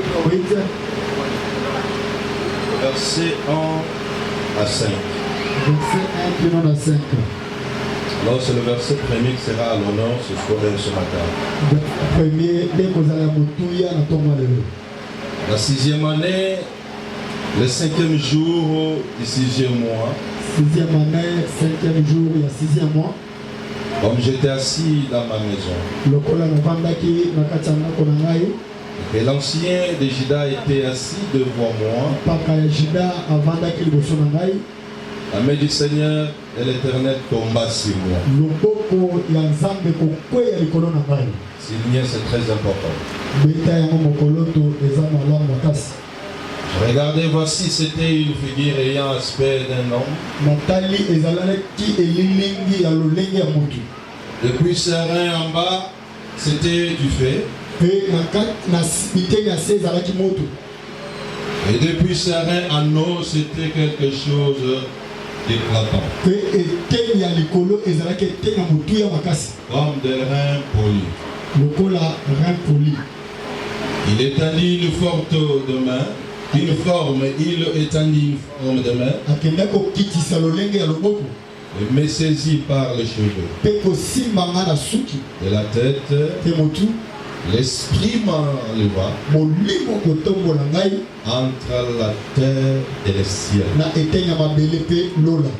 Corinthiens, verset 1 à 5. verset 1 puis on a 5. Alors c'est le verset premier qui sera à l'honneur ce matin. Premier, dès que vous allez à Moutouya, on tombe le La 6e année, le 5e jour du 6e mois, 6e année, 5e jour, il y a 6e mois. comme j'étais assis dans ma maison, Le kola na vandaki na kachana konangai. et l'ancien de Juda était assis devant moi, Paka ya Jida avandaki liboso na ngai. la main du Seigneur et l'Éternel tomba sur moi. Loboko ya Nzambe kokweya likolo na ngai. Signer, c'est très important. Beta yango mokolo to eza malamu makasi. Je regardais, voici, c'était une figure ayant aspect d'un homme. Natali ezalaki elilingi ya lolenge ya mutu. Depuis ses reins en bas, c'était du feu. Pe na biteni ya se ezalaki moto. Et depuis ses reins en haut, c'était quelque chose d'éclatant. Pe eteni ya likolo ezalaki eteni ya mutu ya makasi. Comme des reins polis. Lokola rein poli. Il étendit une forte de main. Il étendit une forme de main. Akenda kokitisa lolenge ya loboko. Et me saisit par les cheveux. Pe kosimbanga na suki. De la tête, Pe motu. l'esprit m'enleva Molimo kotombola ngai entre la terre et le ciel. na eteni ya mabele pe lola.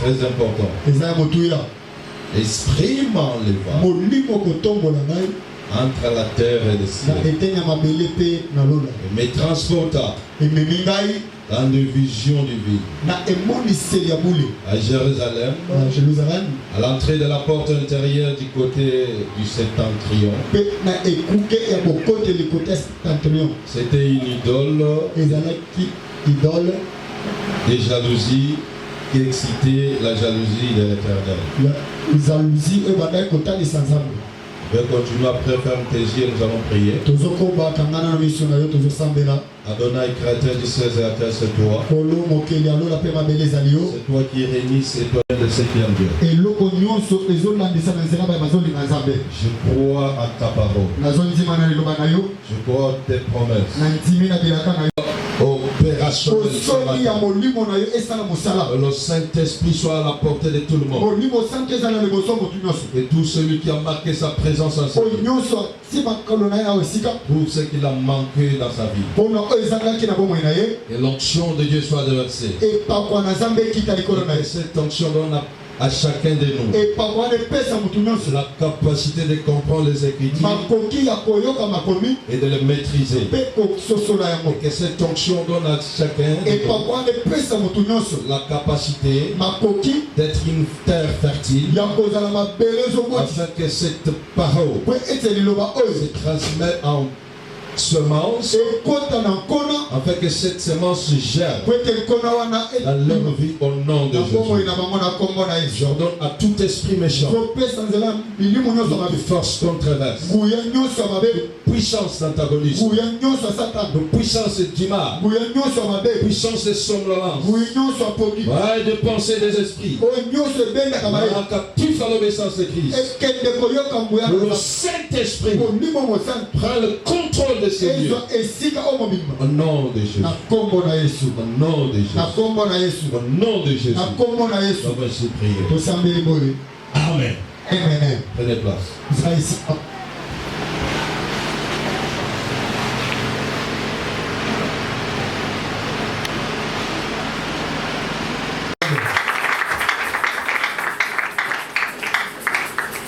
Très important. Eza ya motu ya. L'esprit m'enleva Molimo kotombola ngai entre la terre et le na ciel. eteni ya mabele pe na lola. Et me transporta Ememi ngai dans des visions divines na emoniseli ya bule à Jérusalem, na Jérusalem à l'entrée de la porte intérieure du côté du septentrion. pe na ekuke ya bokoteli kote ya septentrion. C'était une idole Ezalaki idole de jalousie qui excitait la jalousie de l'Éternel. ya jalousie oyo bandaki kotalisa Nzambe. Je vais continuer après, ferme tes yeux, nous allons prier. Tozokoba kangana na miso na yo tozosambela. Adonai, créateur du ciel et de la terre, c'est toi. Kolo mokeli ya lola pe mabele ezali yo. C'est toi qui réunis, c'est toi de ce qui aime Dieu. Eloko nyonso ezolandisa na nzela baye bazolinga Nzambe. Je crois à ta parole. Nazondima na liloba na yo Je crois à tes promesses. na ndimi na bilaka na yo. Opération de Osoni ya salut. molimo na yo esala mosala. Que le Saint-Esprit soit à la portée de tout le monde. Molimo santo eza na liboso motu nyonso. Et tout celui qui a marqué sa présence en sa Oyo vie. nyonso si makolo na ye awa esika Pour ce qu'il a manqué dans sa vie. mpona oyo ezalaki na bomoi na ye Et l'onction de Dieu soit déversée. epakwa na Nzambe ekita likolo na Et ye. cette onction donne à chacun de nous epakwa wana epesa motu nyonso la capacité de comprendre les Écritures makoki ya koyoka makomi et de les maîtriser. mpe kososola yango. Et que cette onction donne à chacun de nous epakwa wana epesa motu nyonso la capacité makoki d'être une terre fertile, ya kozala mabele ezobotisa afin que cette parole po ete liloba oyo se transmette en semence, ekota na nkona afin que cette semence germe po ete nkona wana dans leur vie au nom de na bomoi Jésus. na bango na nkombo na yesu. J'ordonne à tout esprit méchant zopesa nzela milimo nyonso ya de mabe, force controverse, nguya nyonso ya mabe, puissance d'antagonisme, nguya nyonso ya satana, de puissance d'image, nguya nyonso ya mabe, puissance de somnolence, nguya nyonso ya poki ouais, de pensée des esprits. oyo nyonso ebendaka maye Voilà, captif à l'obéissance de Christ. ekende koyoka nguya Le Saint-Esprit molimo mosantu prend le contrôle de ces lieux. ezwa esika oyo mobimba Au nom de Jésus. na nkombo na yesu, Au nom de Jésus. na nkombo na yesu, Au nom de Jésus. na nkombo na yesu On va se prier. tosambeli boye. Amen. Amen. Prenez place. Zwa esika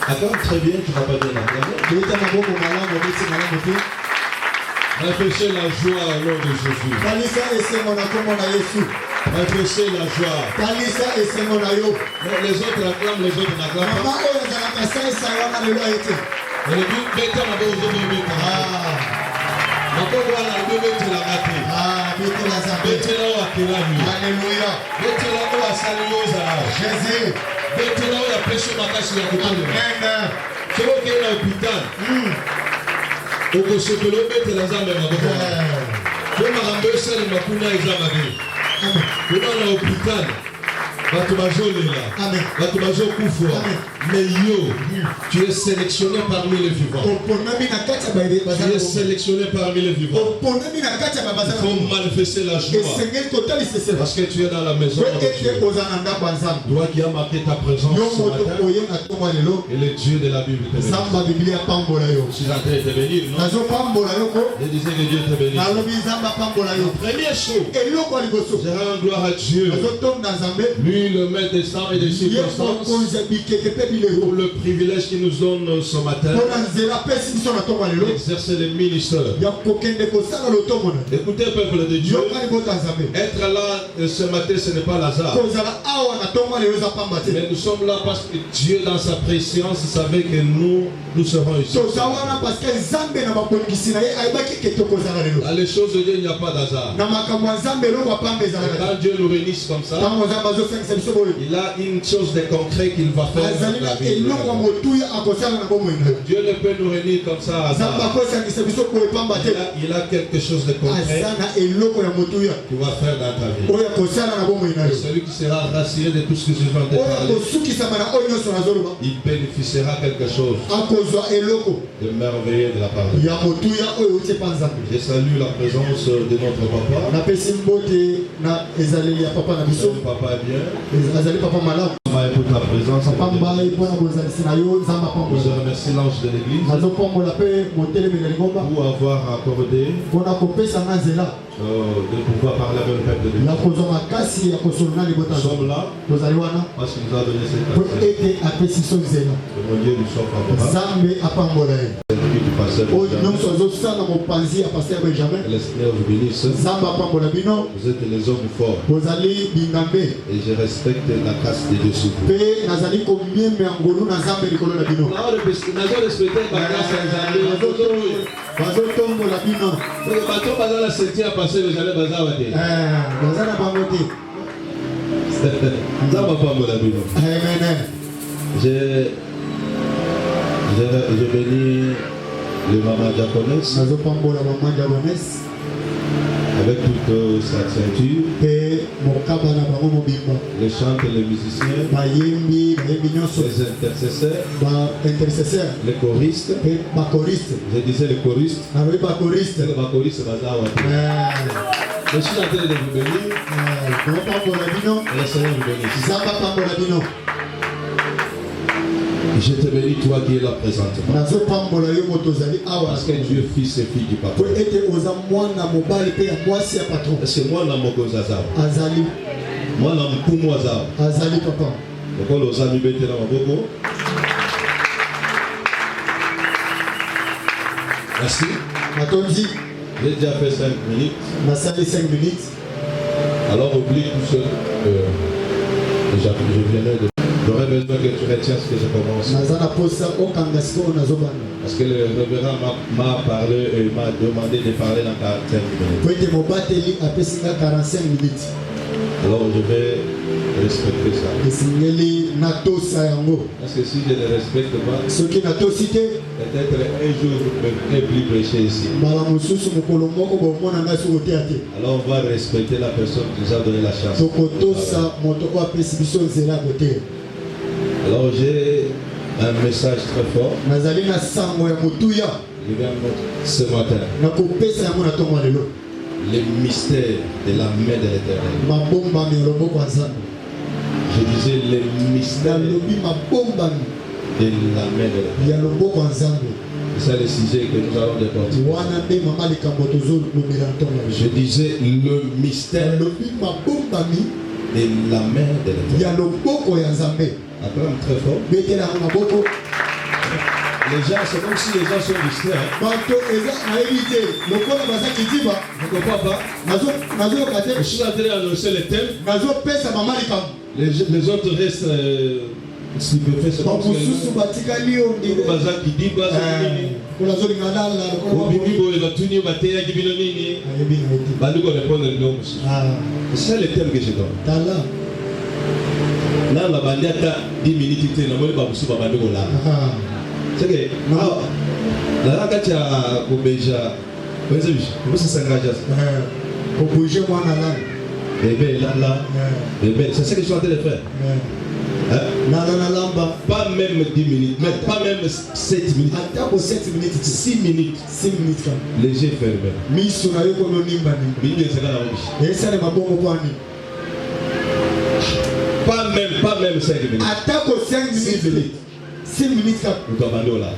Attends, très bien, tu vas pas bien entendre. beta na boko malamu beti malamu te Réfléchissez la joie au nom de Jésus. talisa esengo na nkombo na yesu, Réfléchissez la joie. talisa esengo na yo. Non, les autres acclament, les autres n'acclament Mama pas. oyo azalaka salisa wana lelo ayete Et le but, mettez la bonne journée. Ma pauvre, la bonne journée, la raté. betela Nzambe. Mettez là où à Kirani. Alléluia. Mettez là où à Saliosa. Jésus. Mettez là où la pression m'a cassé la coupe. Amen. C'est ok l'hôpital. Au Kosokolo, mettez la zambe ma boka. Pour ma remboursée, le makuna est zamabé. Pour ma l'hôpital. Bato bazo lela. Amen. Bato bazo kufwa. Amen. Mais yo, tu es sélectionné parmi les vivants. Tu es sélectionné parmi les vivants. Il faut manifester la joie. Parce que tu es dans la maison de Dieu. Toi qui as marqué ta présence ce matin. Et le Dieu de la Bible te bénit. Je suis en train de te bénir, non? Je disais que Dieu te bénit. Première chose, je rends gloire à Dieu. Lui, le maître des temps et des circonstances, pour le privilège qu'il nous donne ce matin d'exercer le ministère. Écoutez, peuple de Dieu, être là ce matin, ce n'est pas l'hasard. Mais nous sommes là parce que Dieu, dans sa préscience, savait que nous serons ici. Dans les choses de Dieu, il n'y a pas d'hasard. Quand Dieu nous réunisse comme ça, il a une chose de concret qu'il va faire dans la vie. Dieu ne peut nous réunir comme ça à hasard. Il a quelque chose de concret qu'il va faire dans ta vie. Et celui qui sera rassuré de tout ce que je viens de parler, il bénéficiera quelque chose de merveilleux de la part de Dieu. Je salue la présence de notre papa. Papa est bien. Pour ta présence. Je remercie l'ange de l'église pour avoir accordé de pouvoir parler avec le peuple de Dieu. Nous sommes là parce qu'il nous a donné cette grâce. Que mon Dieu nous soit favorable. Le Seigneur vous bénisse. Vous êtes les hommes forts. Et je respecte la grâce de Dieu sur vous. Je bénis le maman diaconesse avec toute sa ceinture, les chants et les musiciens, les intercesseurs, les choristes. Je disais les choristes. Les choristes, je suis en train de vous bénir. Et le Seigneur vous bénisse. Je te bénis, toi qui es là présentement. Parce que Dieu est fils et fille du papa. Est-ce que moi, dans mon gozaza, moi, dans mon poumoisa, pourquoi les amis bêtent dans mon bobo? Merci. J'ai déjà fait 5 minutes. Alors oublie tout seul. Je viens de. J'aurais besoin que tu retiens ce que je commence. Parce que le révérend m'a parlé et m'a demandé de parler dans 45 minutes. Alors je vais respecter ça. Parce que si je ne respecte pas, peut-être un jour je ne vais plus prêcher ici. Alors on va respecter la personne qui nous a donné la chance. Alors j'ai un message très fort. Ce matin. Les mystères de la main de l'Éternel. Je disais les mystères de la main de l'Éternel. C'est le sujet que nous allons déporter. Je disais le mystère de la main de l'Éternel. Acclame très fort. Les gens, c'est comme si les gens sont distraits. Je ne comprends pas. Je suis en train d'annoncer les thèmes. Les autres restent stupéfaits. C'est comme c'est le thème que je donne. Là, la bande a 10 minutes, il y a un peu de là. C'est que, là, quand tu as déjà, vous s'engagez. Pour bouger moi là. Bébé, là, bébé, c'est ce que je suis en train de faire. Là, lamba. Pas même 10 minutes, même pas même 7 minutes. 7 minutes. 6 minutes. 6 minutes. Les yeux fermés. Pas même 5 minutes. 6 minutes. 6 minutes. Nous avons là.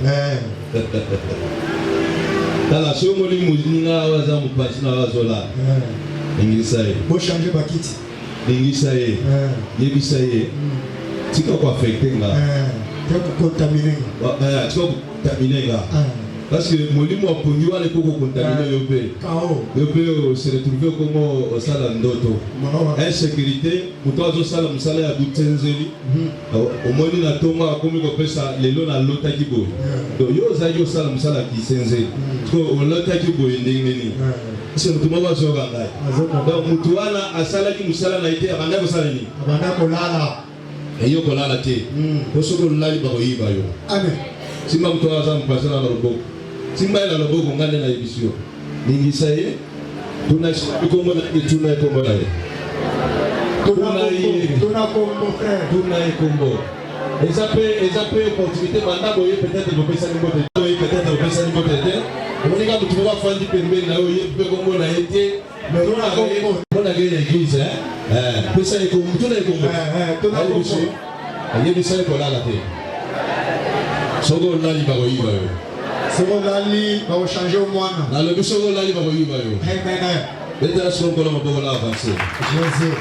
Dans la chambre, nous avons faut changer ma kit. Tu peux quoi affecter là? Tu peux contaminer. Tu peux contaminer là. Parce que mon lit m'a pondu à l'époque au contaminé le pays. Le pays se retrouve comme au salon d'auto. Insécurité, nous avons salon salé à Boutenzeli. Au moins il a tombé comme il appelle ça les lots à l'autre qui boit. Donc yo zayo salon salé qui senze. Parce que l'autre qui boit ndengeni. C'est nous tout le monde sur Gandai. Donc mutuana a salé qui nous salé na été abanda ko salé ni. Abanda ko lala. Et yo ko lala te. Parce que lali ba ko yiba yo. Amen. Si mam to azam passer na roboko. Simba ila lobo ngane na ebisio ningi saye tunakombo na tuna kombo na tuna kombo ezape opportunité manda boye peut-être bopesa ni bote boye peut-être bopesa ni bote on est comme tu vas faire du pembe na oye pe kombo na ete mais on a kombo on a gagné l'église pesa ni kombo tuna kombo tuna kombo ayebisa ko la te sogo la li ba ko yiba yo Secondaire, va changer au moins. Dans le bishop là, il va y avoir. Amen. Maintenant, ce qu'on va pouvoir avancer. Jésus.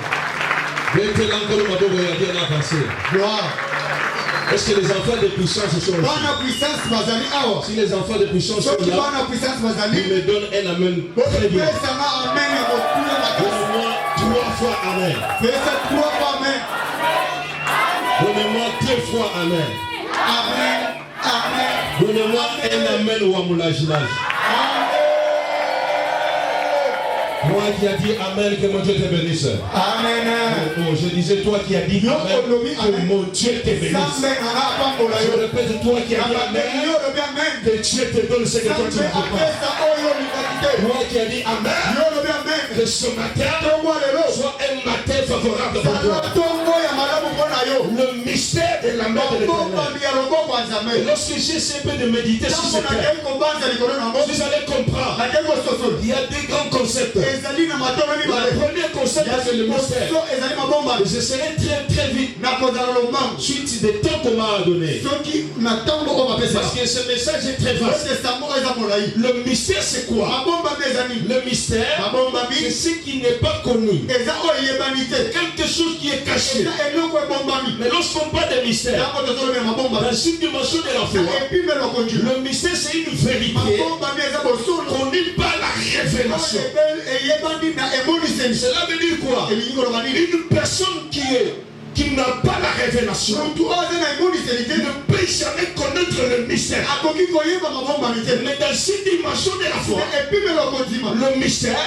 Maintenant, encore on va pouvoir avancer. Gloire. Est-ce que les enfants de puissance sont là? Si les enfants de puissance sont là, ils me donnent un amen très bien. Donnez-moi 3 fois amen. Donnez-moi 2 fois amen. Amen. Amen. Donnez-moi un amen ou un moulaginage. Toi qui as dit amen, que mon Dieu te bénisse. Amen. Oh, je disais toi qui as dit amen, que mon Dieu te bénisse. Je répète, toi qui as dit amen, que Dieu te donne ce que toi tu ne veux pas. Toi qui as dit amen, que ce matin soit un matin favorable pour toi. Le mystère de la mort de l'Éternel. Lorsque j'essaie un peu de méditer sur ce thème, vous allez comprendre. Il y a des grands concepts. Le premier concept, c'est le mystère. Je serai très vite suite des temps qu'on m'a donné. Parce que ce message est très vaste. Le mystère, c'est quoi? Le mystère, c'est ce qui n'est pas connu. Quelque chose qui est caché. Mais lorsqu'on parle de mystère, dans une dimension de la foi, le mystère, c'est une vérité connue par la révélation. Cela veut dire quoi? Une personne qui n'a pas la révélation ne peut jamais connaître le mystère. Mais dans cette dimension de la foi, le mystère,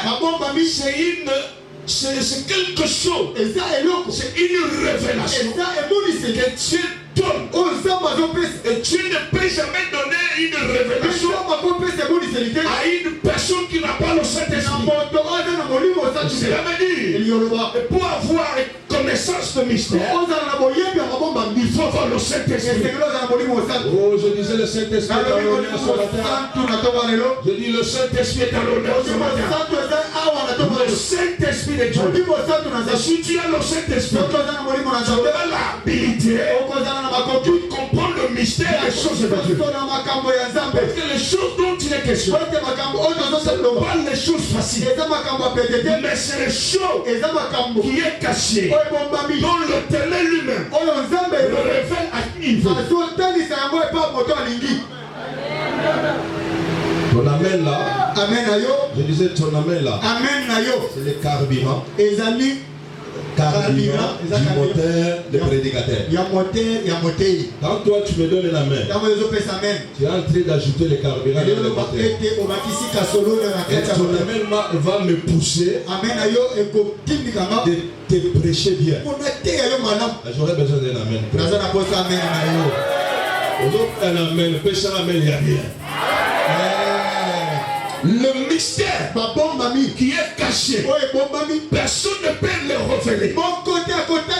c'est quelque chose, c'est une révélation que Dieu donne. Et Dieu ne peut jamais donner une révélation à une personne qui n'a pas le Saint-Esprit. Cela veut dire, pour avoir connaissance de mystère, il faut avoir le Saint-Esprit. Oh, je disais le Saint-Esprit est à l'honneur ce matin. Je dis le Saint-Esprit est à l'honneur ce matin. Le Saint-Esprit de Dieu. Et si tu as le Saint-Esprit, tu auras l'habilité de comprendre le mystère des choses de Dieu. Parce que les choses dont il est question, ce ne sont pas les choses faciles, mais c'est les choses qui est caché, dont l'Éternel lui-même le révèle à qui il veut. Ton amen là, je disais ton amen là, c'est le carburant. Carburant du moteur de prédicateur. Quand toi tu me donnes la main, tu es en train d'ajouter le carburant dans le moteur. Et ton amen va me pousser de te prêcher bien. J'aurais besoin d'un amen. Un amen, pêche un amen, il y a rien. Le mystère qui est caché, personne ne peut le révéler.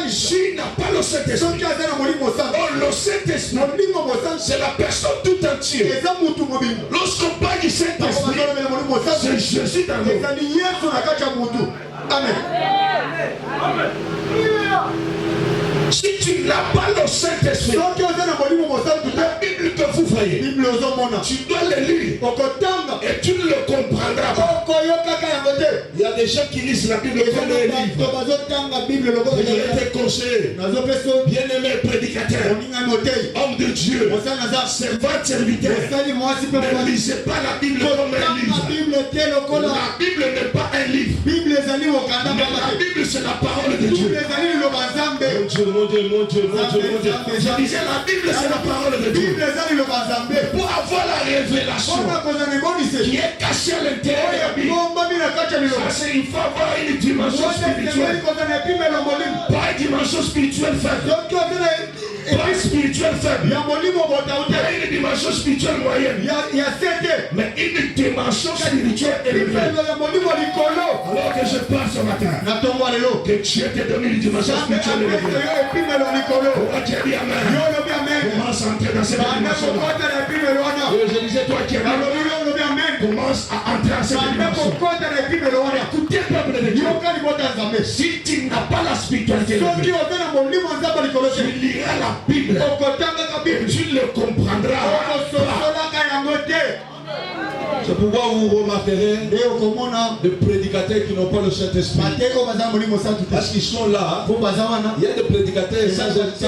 S'il n'a pas le Saint-Esprit, le Saint-Esprit, c'est la personne tout entière. Lorsqu'on parle du Saint-Esprit, c'est Jésus dans nous. Amen. Si tu n'as pas le Saint-Esprit, la Bible que vous voyez, tu dois le lire et tu ne le comprendras pas. Il y a des gens qui lisent la Bible comme un livre. Je vais te conseiller, bien-aimé prédicateur, homme de Dieu, servant serviteur, ne lisez pas la Bible comme un livre. La Bible n'est pas un livre. La Bible, c'est la parole de Dieu. Mon Dieu. Je disais la Bible, c'est la parole de Dieu. Pour avoir la révélation qui est cachée à l'intérieur de la Bible, il faut avoir une dimension spirituelle. Pas une dimension spirituelle faible. Pas spirituelle faible. Il y a une dimension spirituelle moyenne. Mais une dimension spirituelle élevée. Alors que je parle ce matin, que Dieu t'a donné une dimension spirituelle élevée. Pourquoi tu as dit Amen? Commence à entrer dans cette dimension. Je disais, toi qui es là, commence à entrer dans cette dimension. Écoutez, peuple de Dieu, si tu n'as pas la spiritualité, tu liras la Bible et tu le comprendras. C'est pourquoi vous remarquerez des prédicateurs qui n'ont pas le Saint-Esprit. Parce qu'ils sont là. Il y a des prédicateurs sans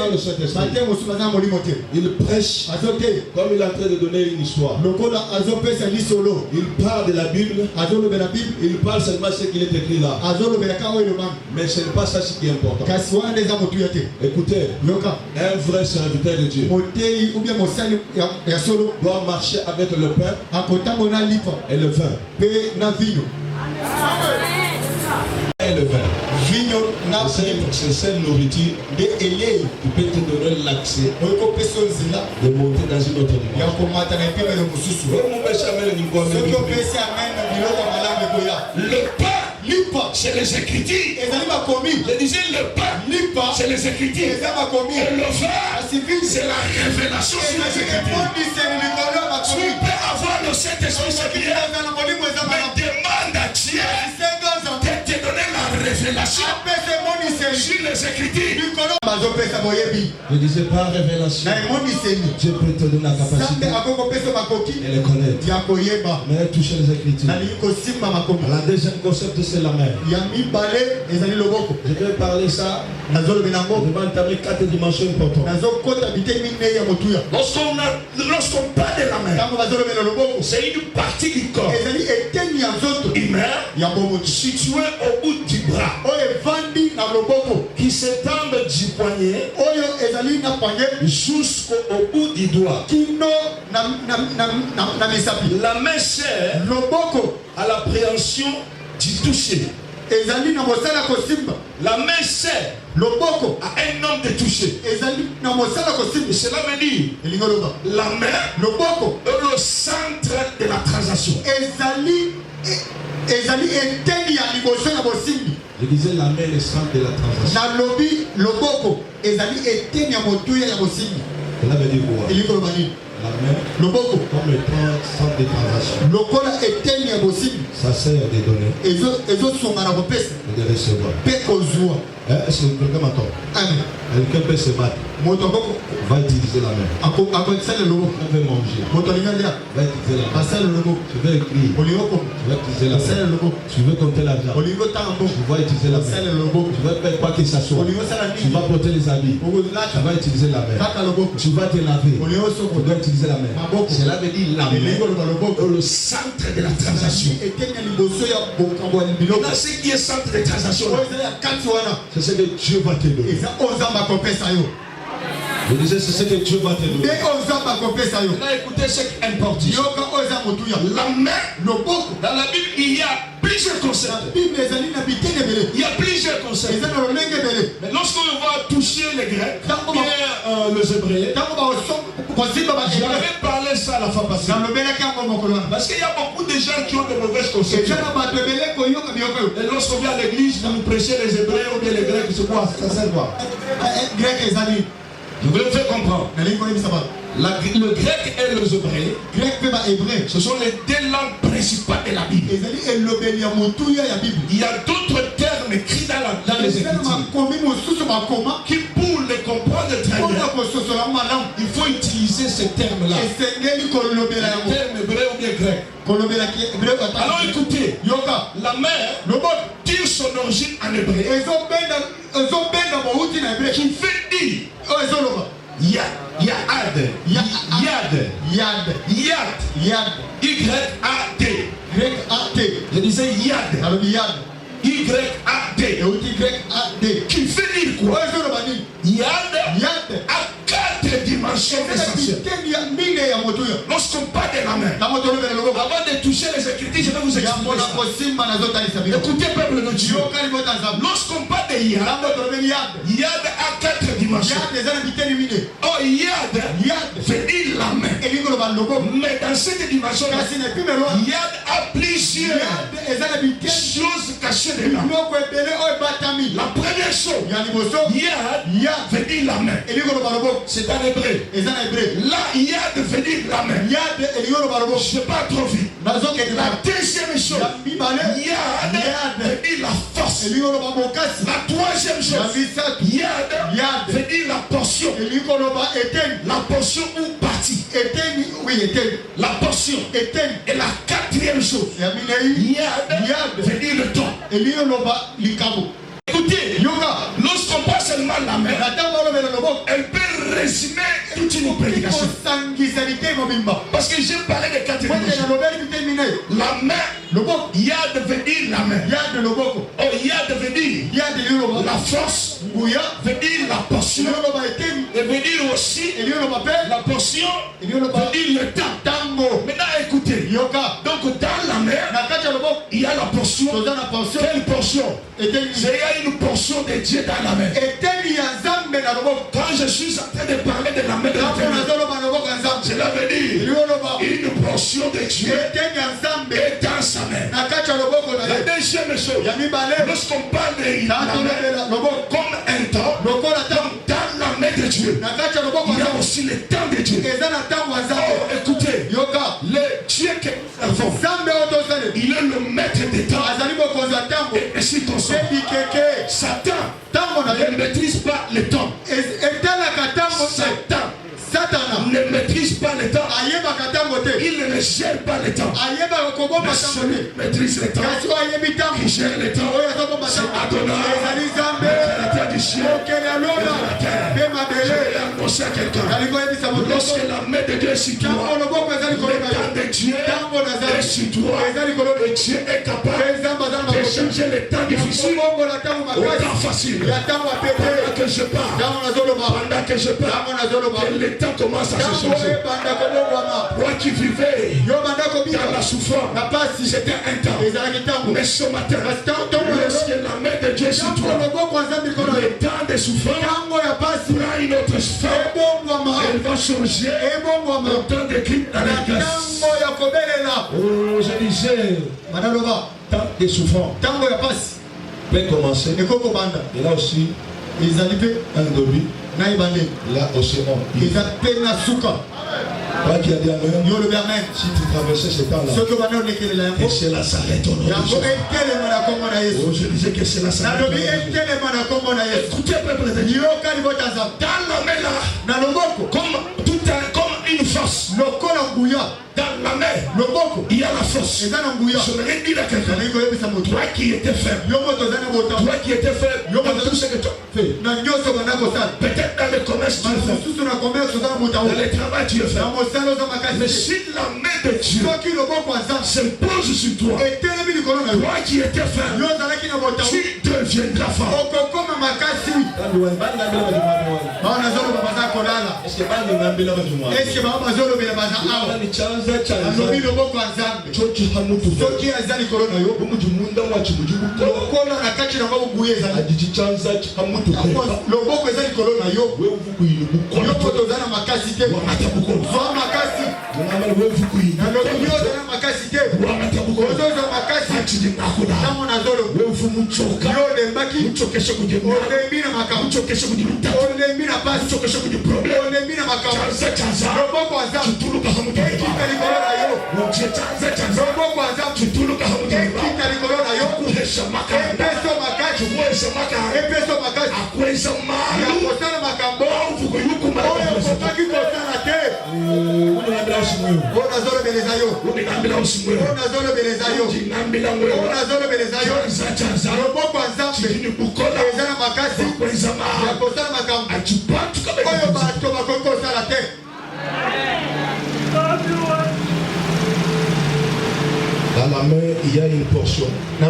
le Saint-Esprit. Ils prêchent comme il est en train de donner une histoire. Il parle de la Bible. Il parle seulement ce qu'il est écrit là. Mais ce n'est pas ça ce qui est important. Écoutez, un vrai serviteur de Dieu doit marcher avec le pain et le vin. Et le vin. C'est cette nourriture qui peut te donner l'accès de monter dans une autre dimension. Le pain, c'est les Écritures. Je disais le pain, c'est les Écritures. Et le vin, c'est la révélation sur les Écritures. Tu peux avoir le Saint-Esprit, mais demande à Dieu de te donner la révélation sur les Écritures. Je disais par révélation, Dieu peut te donner la capacité de les connaître, mais toucher les Écritures. La deuxième concept, c'est la main. Je vais parler ça. Je vais entamer 4 dimensions importantes. Lorsqu'on parle de la main, c'est une partie du corps humain située au bout du bras, qui s'étend du poignet jusqu'au bout du doigt. La main sert à l'appréhension du toucher. La main sert à un homme de toucher. Et cela veut dire la main est le centre de la transaction. Je disais la main est le centre de la transaction. Cela veut dire quoi? La main, comme étant centre de transaction, ça sert de donner et de recevoir. Est-ce que quelqu'un m'entend? Quelqu'un peut se battre, va utiliser la main. On veut manger, va utiliser la main. Tu veux écrire, tu vas utiliser la main. Tu veux compter l'argent, tu vas utiliser la main. Tu veux faire quoi que ce soit, tu vas porter les habits, tu vas utiliser la main. Tu vas te laver, tu dois utiliser la main. Cela veut dire la main est le centre de la transaction. Dans ce qui est centre de transaction, c'est ce que Dieu va te donner. Je disais, c'est ce que Dieu va te donner. Là, écoutez ce qui est important. La main, dans la Bible, il y a plusieurs concepts. Il y a plusieurs concepts. Mais lorsqu'on va toucher les Grecs, les Hébreux, j'avais parlé ça la fois passée. Parce qu'il y a beaucoup de gens qui ont de mauvaises conceptions. Et lorsqu'on vient à l'église, nous prêcher les Hébreux ou bien les Grecs, c'est quoi? Ça sert quoi? Je voulais vous faire comprendre. Le grec et le hébreu, ce sont les deux langues principales de la Bible. Il y a d'autres termes écrits dans les Écritures qui, pour les comprendre très bien, il faut utiliser ces termes-là. Les termes hébreux ou bien grecs. Alors écoutez, la mère tire son origine en hébreu qui fait dire Yad. Y-A-D. Je disais Yad. Y-A-D. Qui fait dire quoi? Yad a 4 dimensions essentielles. Lorsqu'on parle de la main, avant de toucher les Écritures, je vais vous expliquer ça. Écoutez, peuple de Dieu. Lorsqu'on parle de Yad a 4 dimensions. Oh, Yad veut dire la main. Mais dans cette dimension, Yad a plusieurs choses cachées dedans. La première chose, Yad veut dire la main. C'est en hébreu. Là, Yad veut dire la main. Je ne vais pas trop vite. La deuxième chose, Yad veut dire la force. La troisième chose, Yad veut dire la portion. La portion ou partie. La portion. Et la quatrième chose, Yad veut dire le temps. Écoutez, lorsqu'on passe seulement la main, elle peut résumer toute une prédication. Parce que j'ai parlé de 4 dimensions. La main, Yad veut dire la main. Oh, Yad veut dire la force, veut dire la portion, et veut dire aussi la portion, veut dire le temps. Maintenant écoutez, donc dans la main, il y a la portion. Quelle portion? Il y a une portion de Dieu dans la main. Quand je suis en train de parler de la main de Dieu, cela veut dire une portion de Dieu est dans sa main. La deuxième chose, lorsqu'on parle de la main comme un temps, dans la main de Dieu, il y a aussi le temps de Dieu. Oh, écoutez, le Dieu que nous avons, il est le maître des temps. Et si ton Satan ne maîtrise pas le temps. Satan ne maîtrise pas le temps. Il ne gère pas le temps. Mais celui qui maîtrise le temps, qui gère le temps, c'est Adonai, le créateur du ciel et de la terre. Je vais annoncer à quelqu'un, lorsque la main de Dieu est sur toi, le temps de Dieu est sur toi, et Dieu est capable de changer les temps difficiles au temps facile. Pendant que je parle, le temps commence à se changer. Moi qui vivais dans la souffrance, c'était un temps. Mais ce matin, lorsque la main de Dieu est sur toi, le temps de souffrance prend une autre forme. Elle va changer le temps de Christ dans la grâce. Oh, je disais, temps de souffrance peut commencer. Et là aussi, un début. Là aussi, toi qui as dit Amen, si tu traversais ce temps-là, et cela s'arrête au nom de Jésus. Oh, je disais que cela s'arrête au nom de Jésus. Écoutez, peuple de Dieu, dans la main là, comme une force, dans la main, il y a la force. Je voudrais dire à quelqu'un, toi qui étais faible, toi qui étais faible, dans tout ce que tu fais, peut-être dans le commerce tu es faible, dans le travail tu es faible, mais si la main de Dieu se pose sur toi, toi qui étais faible, tu deviendras fort. Dans la main, il y a une portion. La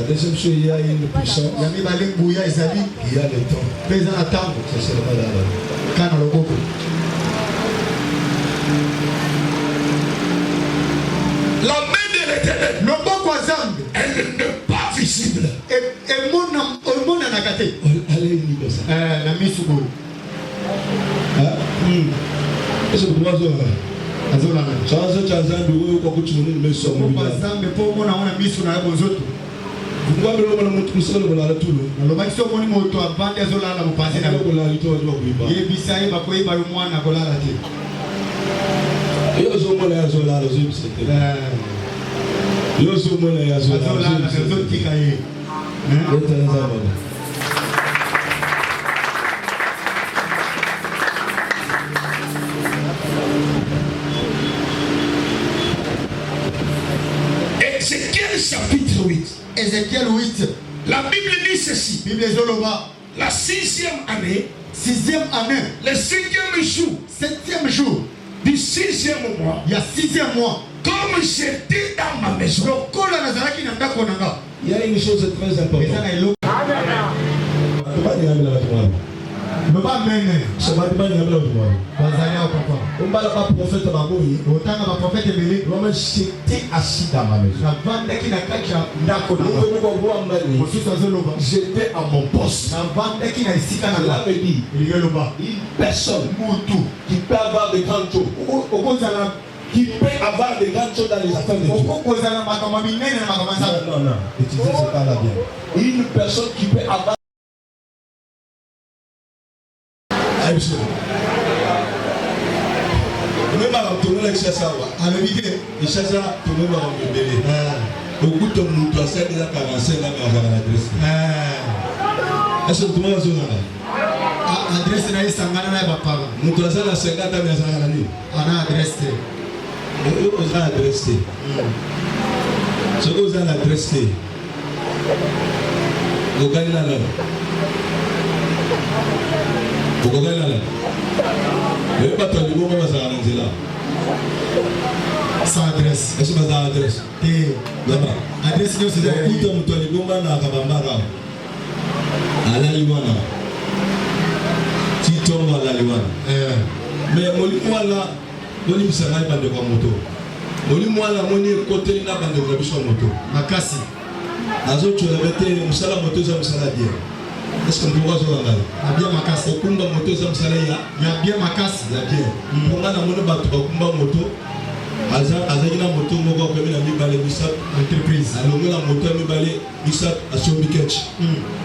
deuxième chose, il y a une puissance. Il y a le temps. C'est seulement là. La main de l'Éternel, elle n'est pas visible. Est-ce que vous voyez chanza chanza nduwe kwa kuchununi meso mubila zambe po mona ona miso na yabo nzoto ngwabelo mona mutu musolo bola tulu naloba kiso moni moto abande azola na bupanzi na bola lito wa kuiba yebisa iba ko iba mwana kolala te yo zo mona azola lo zibisete yo zo mona azola lo zotika ye netaza baba. Chapitre 8. Ézéchiel 8. La Bible dit ceci. La 6e année. 6e année. Le 5e jour. 7e jour. Du 6e mois. Il y a 6e mois. Comme j'étais dans ma maison. Il y a une chose très importante. Ne pas mener. Ce n'est pas de manière de on va pas prophète Baboui. Autant que prophète Belé. L'homme j'étais assis dans ma maison. J'étais à mon poste. Cela veut dire une personne qui peut avoir des grandes choses. Qui peut avoir des grandes choses dans les affaires de Dieu. Non, utilisez ce pas-là bien. Une personne qui peut avoir sans adresse. Est-ce que vous avez adresse? Adresse, c'est ça. Mais est-ce que vous pouvez voir bien ma casse? Au Kumba moto, ça me salaire. Il y a bien ma casse. Il y a bien. Pour moi, dans mon bateau, Kumba moto, Azagina moto, mon gars, comme il a mis balai Bissat entreprise. Alors, la moto, mi balai Bissat à Shobiketch.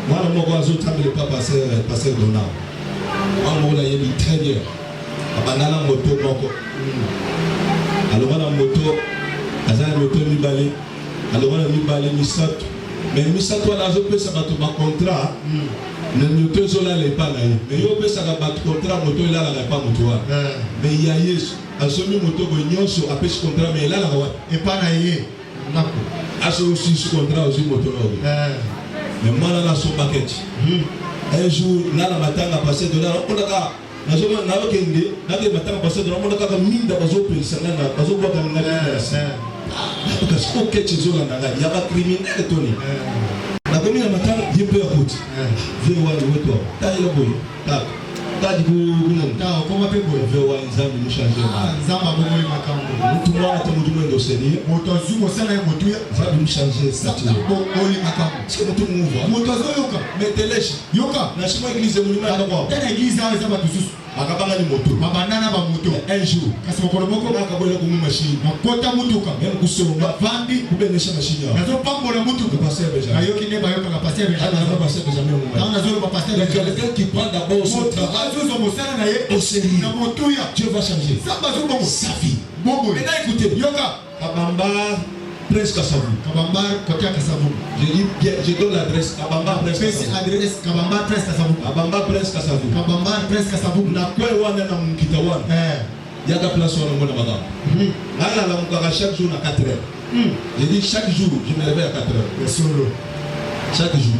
Moi, mon gars, je ne sais pas passer Dona. Moi, mon gars, il est très bien. Abanana moto, mon gars. Alors, la moto, Azagina moto, mi balai. Alors, la mi balai Bissat. Mais Missa toi là je peux ça battre ma contrat ne nous te zola les pas là mais yo peut ça battre contrat moto là là pas moto mais il y a Yesu asomi moto go nyonso apesi contrat mais là la wa et pas naïe aso aussi sous contrat aussi moto là mais moi là son paquet un jour là la matanga passé de là on a nazoma na okende na ke matanga passé de là on a ka minda bazo pensana na bazo boka na parce que ok tu zola na il y a pas criminel toni na komi na matanga je peux écouter je vois le toi ta ile boy ta di ku ta ko ma pe boy je vois nzambe mu changer nzamba bongo le makambo mutu mwana ta mutu mwendo seni moto zumo sana ye motu ya nzambe mu changer statut bongo le makambo c'est motu mouva moto zo yoka metelesh yoka na shima église mu ma ko tena église awe zaba tususu akabanga ni moto mabandana ba moto un jour kasi mokolo moko akabola ko mu machine makota mutuka même kusonga vandi kubenesha machine ya nazo pambola mutuka passer beja ayoki ne ba yoka passer beja na passer beja même dans la zone ba passer beja quelqu'un qui prend d'abord son travail zo mosala na ye au sérieux na motuya Dieu va changer samba zo bongo sa vie bongo maintenant écoutez yoka Kabamba Prince Kasavu Kabamba côté Kasavu je dis bien je donne l'adresse Kabamba Prince Kasavu adresse Kabamba Prince Kasavu Kabamba Prince Kasavu Kabamba Prince Kasavu na kwe wana na mkita wana yaka place wana mwana madame ala la mukaka chaque jour à 4h je dis chaque jour je me réveille à 4h solo chaque jour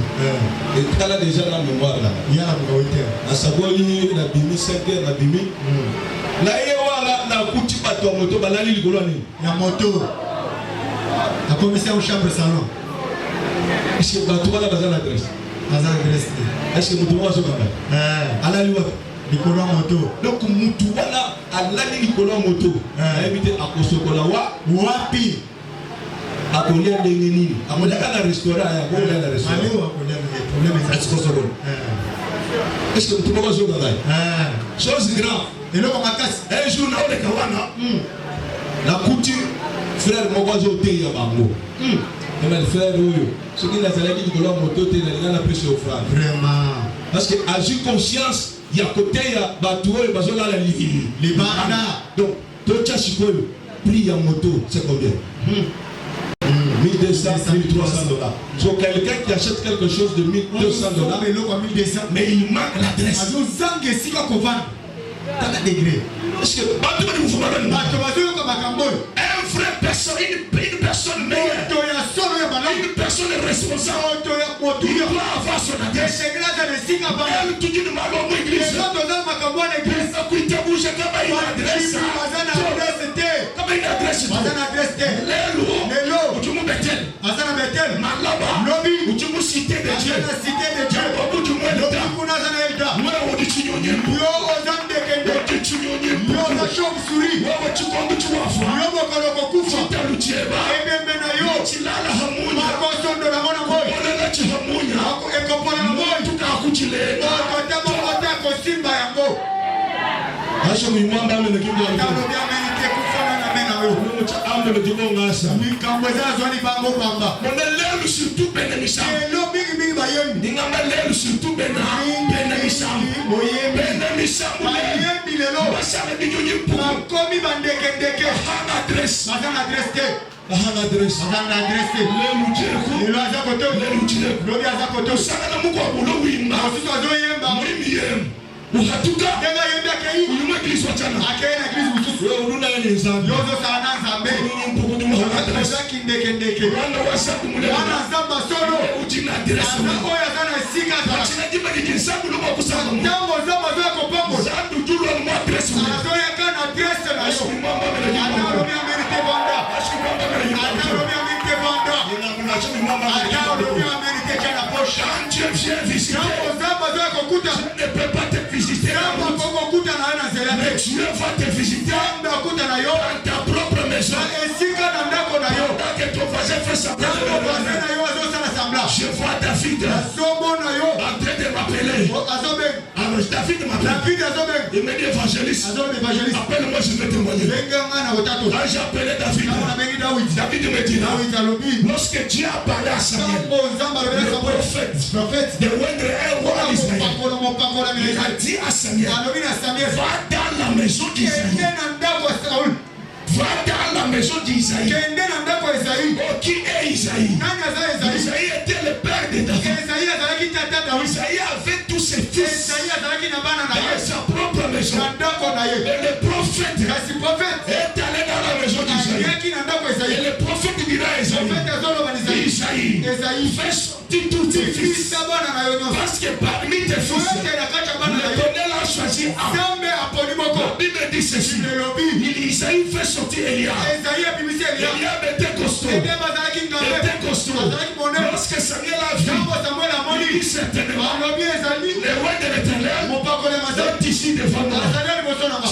et kala déjà la mémoire là ya la mukawite na saboli na bimi 5h na bimi na yewa na kuti bato moto balali likolo ni ya moto a commissaire au chambre salon est-ce que bato wana bazana adresse est-ce que mutu mwa soka alali wa likolo moto donc mutu wana alali likolo moto ayebite akosokola wapi akolia ndenge nini akolaka na restaurant ya kolia na restaurant ale wa kolia na problème est-ce que sokola est-ce que mutu mwa soka chose grave eloko makasi un jour na oleka wana na kuti frère moko azoteya bango mais frère oyo soki nazalaki likolo ya moto te nalinga na pesi offrande vraiment parce que azwi conscience ya koteya bato oyo bazolala libanda donc totya sikoyo prix ya moto c'est combien 1200, 1300 dollars. So quelqu'un qui achète quelque chose de 1200 dollars, mais il manque l'adresse. Parce que un vrai personne, une personne meilleure, une personne responsable, il doit avoir son adresse. Elle tout d'une malheur mon église. Il te bouge comme une adresse. Comme une adresse. Lélo, tu me Bethel. Malaba, tu me cité de Dieu. Tu me Elda. Moi, on dit tu n'y surtout bénémission. Surtout bénémission. Je ne peux pas te visiter, mais Dieu va te visiter dans ta propre maison. Pendant que ton voisin fait semblant de je vois David en train de m'appeler. Alors David m'appelle. Il me dit évangéliste. Appelle-moi, je vais témoigner. Quand j'ai appelé David, David me dit lorsque Dieu a parlé à Samuel, le prophète de Wendre roi d'Israël, il a dit à Samuel, va dans la maison d'Israël. Va dans la maison d'Isaïe. Oh, qui est Isaïe? Isaïe était le père de David. Isaïe avait tous ses fils dans sa propre maison. Et le prophète est allé dans la maison d'Isaïe. Et le prophète dira à Isaïe, fais sortir tous tes fils. Parce que parmi tes fils, l'Éternel a choisi un. La Bible dit ceci. Isaïe fait sortir Eliab. Eliab était costaud. Lorsque Samuel a vu, il dit certainement, les rois de l'Éternel est ici devant moi.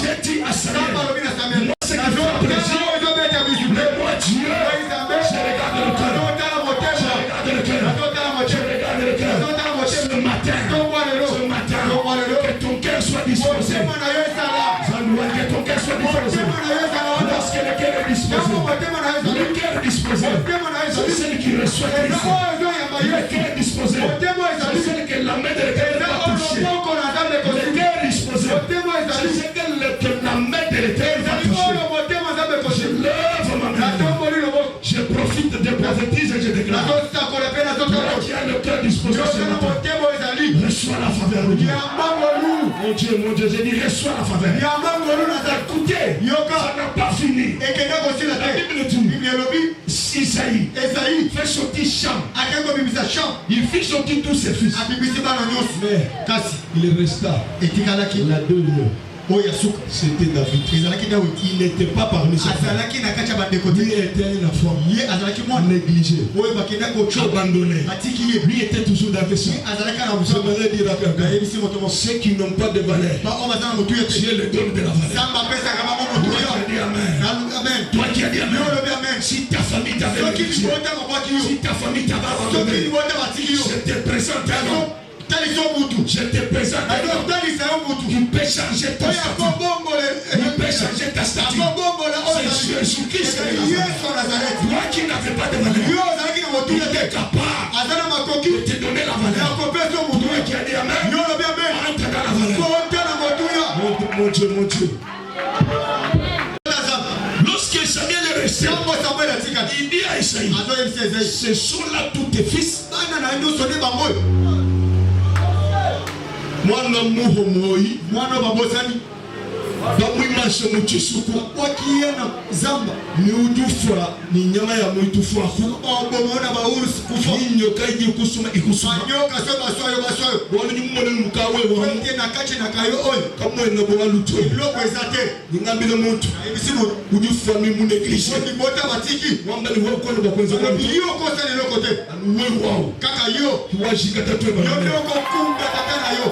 J'ai dit à Samuel, moi ce qui fait plaisir, mais moi Dieu, je regarde le cœur. Ce matin, que ton cœur soit disposé. Que ton cœur soit disposé. Lorsque le cœur est disposé, le cœur est disposé. C'est celui qui reçoit Christ. Le cœur est disposé. C'est celui que la main de l'Éternel va toucher. Le cœur est disposé. C'est celui que la main de l'Éternel va toucher. Je lève ma main. Je profite de prophétiser et je déclare. Toi qui as le cœur disposé ce matin, reçois la faveur de Dieu. Mon Dieu, j'ai dit reçois la faveur. Écoutez, ça n'a pas fini. La Bible dit, Isaïe fait sortir Cham. Il fit sortir tous ses fils. Mais il resta. Il a deux lieux. C'était David. Il n'était pas parmi ses frères. Lui était un enfant négligé, abandonné. Lui était toujours dans le sang. J'aimerais dire à quelqu'un, ceux qui n'ont pas de valeur, Dieu le donne de la valeur. Toi qui as dit Amen. Toi qui as dit Amen. Si ta famille t'avait négligé, si ta famille t'avait abandonné, je te présente un homme. Je te présente un homme qui peut changer ton statut. Il peut changer ta statut. C'est Jésus-Christ. Toi qui n'avais pas de valeur, il était capable de te donner la valeur. Toi qui as dit Amen, entre dans la valeur. Mon Dieu. Lorsque Samuel est resté, il dit à Isaïe, ce sont là tous tes fils. Mwana muhomoi, mwana babosani, bamwimashe muchisuku, wakiena zamba, ni udufa, ni nyama ya muitufu aku, obomona baurus kufa, ni nyoka iji kusuma ikusuma, nyoka soba wani mwone mkawe wa mte na kache na kayo oy, kamwe na bowa luto, loko ezate, ni ngambile mutu, udufa ni muneglishe, ni bota batiki, wambali wako ni bakwenza kwa mtu, hiyo kosa ni lokote, anuwe wao, kaka yo, kiwajika tatwe ba, yoko kumba tatana yo,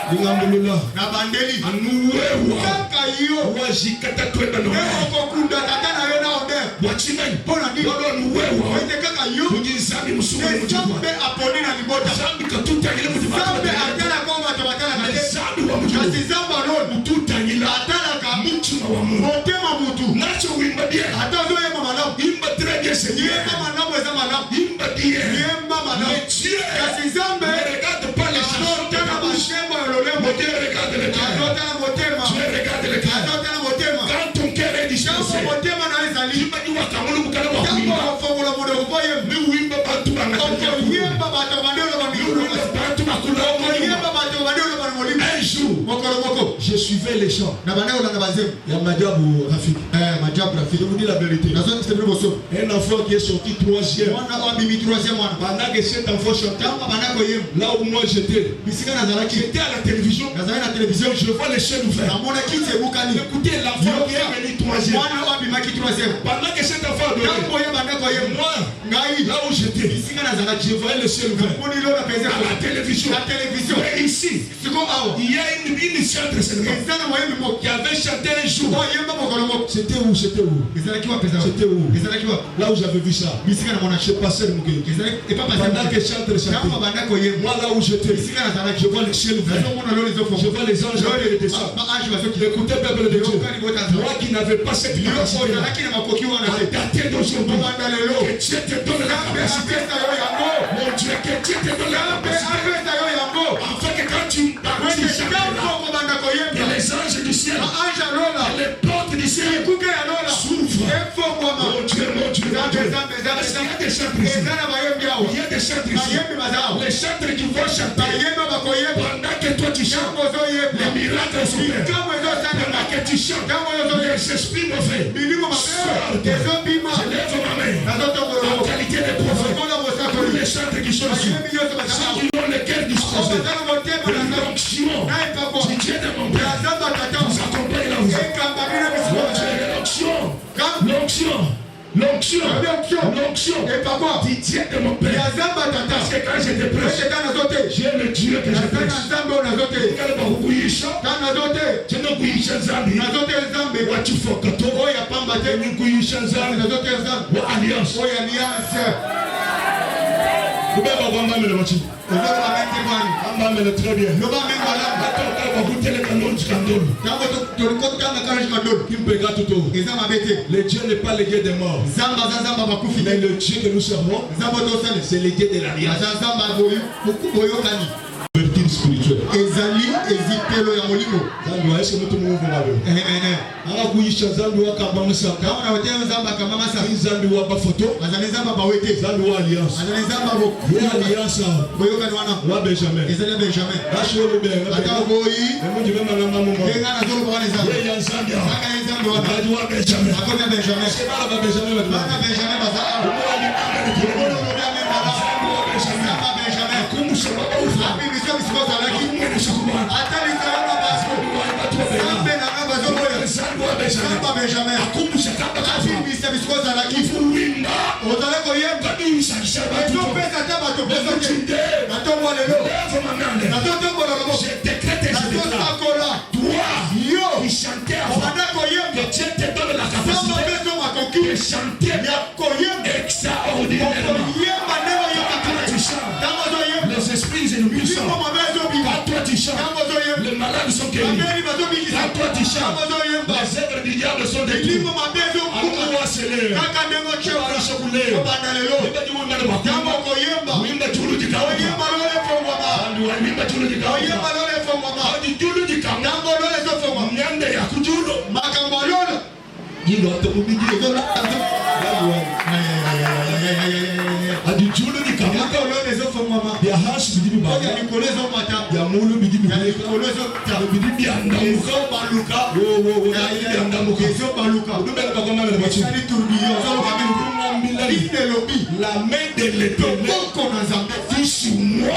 Ngambulula na bandeli anuwewa kaka yo wajikata twenda no eko kunda tatana yo na ode watchman pona ndi dodo anuwewa wende kaka yo mujizami musumu mujibwa aponi na libota zambi katuta ile mujibwa zambi atala kwa watabatala na zambi wa mujibwa zamba no mututa ila atala ka mchuma wa Mungu motema mutu nacho wimba die atazo yema manao imba treje se yema manao za manao imba die yema manao Dieu kasi zambe regarde pas les choses Dieu regarde le cœur. Dieu regarde le cœur. Quand ton cœur est disposé, un jour, je suivais les gens. Il y a Madjabou Rafik. Je vous dis la vérité. Un enfant qui est sorti troisième. Pendant que cet enfant chantait, là où moi j'étais à la télévision. Je vois les chaînes ouvertes. Écoutez, l'enfant qui est venu troisième. Pendant que cet enfant dormait, moi, là où j'étais, je voyais le ciel ouvert. À la télévision. Et ici, il y a une centre qui avait chanté un jour. C'était où? C'était où? Là où j'avais vu ça. Je passais le Mougué. Pendant que chantait, moi là où j'étais, je vois le ciel ouvert. Je vois les anges et descendre. Écoutez, peuple de Dieu, moi qui n'avais pas cette capacité, à dater d'aujourd'hui, que Dieu te donne la capacité. Mon Dieu, que Dieu te donne la capacité. Afin que quand tu chantes là, que les anges du ciel, que les portes du ciel s'ouvrent. Dieu, mon Dieu. Il y a des chantres ici. Il y a des chantres ici. Les chantres qui vont chanter. Pendant que toi tu chantes, les miracles sont faits. Pendant que tu chantes, les esprits mauvais sortent. Je lève ma main en qualité de prophète. Pour les chantres qui sont ici, ceux qui ont le cœur disposé, l'onction du Dieu de mon Père vous accompagne là où vous êtes. L'onction du Dieu de mon Père. Parce que quand je te prêche, j'ai le Dieu que je prêche. Très bien. Le Dieu n'est pas le Dieu des morts. Mais le Dieu que nous servons, c'est le Dieu de l'alliance. Vertige spirituelle. Est-ce que nous te mouvons avec? Les esprits et nous puissants. Quand toi tu chantes, les malades sont guéris. Quand toi tu chantes, les œuvres du diable sont détruites. La main de l'Éternel fut sur moi.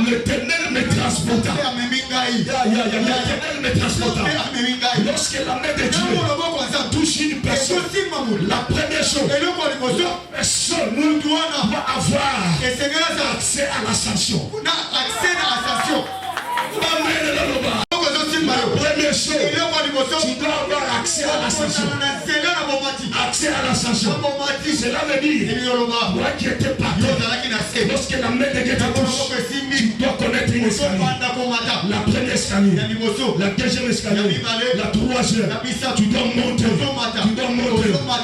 L'Éternel me transporta. L'Éternel me transporta. Lorsque la main de Dieu touche une personne, la première chose, personne doit avoir accès à l'ascension. La première chose, tu dois avoir accès à l'ascension. Accès à l'ascension. Cela veut dire, moi qui étais parti, lorsque la main de Dieu te touche, tu dois connaître une escalier. La première escalier, la deuxième escalier, la troisième, tu dois monter.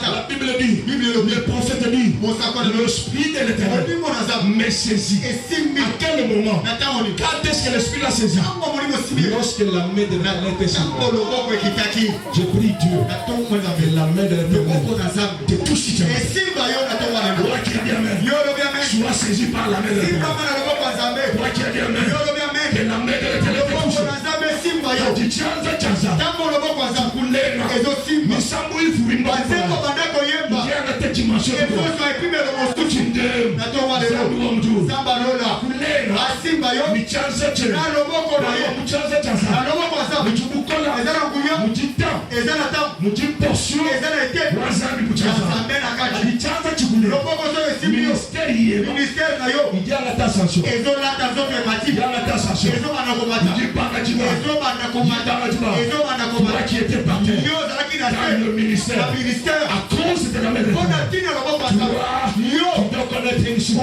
La Bible dit, le prophète dit, l'esprit de l'Éternel me saisit. À quel moment? Quand est-ce que l'esprit l'a saisi? Lorsque la main de l'Éternel te saisit. Je prie Dieu que la main de l'Éternel te touche. Sois saisi par la main de l'Éternel. Que la main de l'Éternel te touche. Qui était parti dans le ministère à cause de la main de Dieu. Tu dois connaître une chose.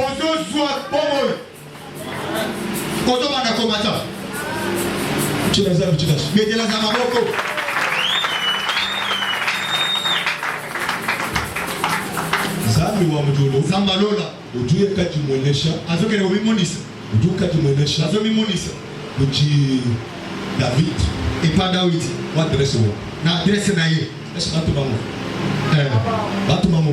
Zambalola ujuye kati mwelesha azokele obimonisa ujuye kati mwelesha azobimonisa uji David et pas David wa adresse wo na adresse na ye est-ce que tu maman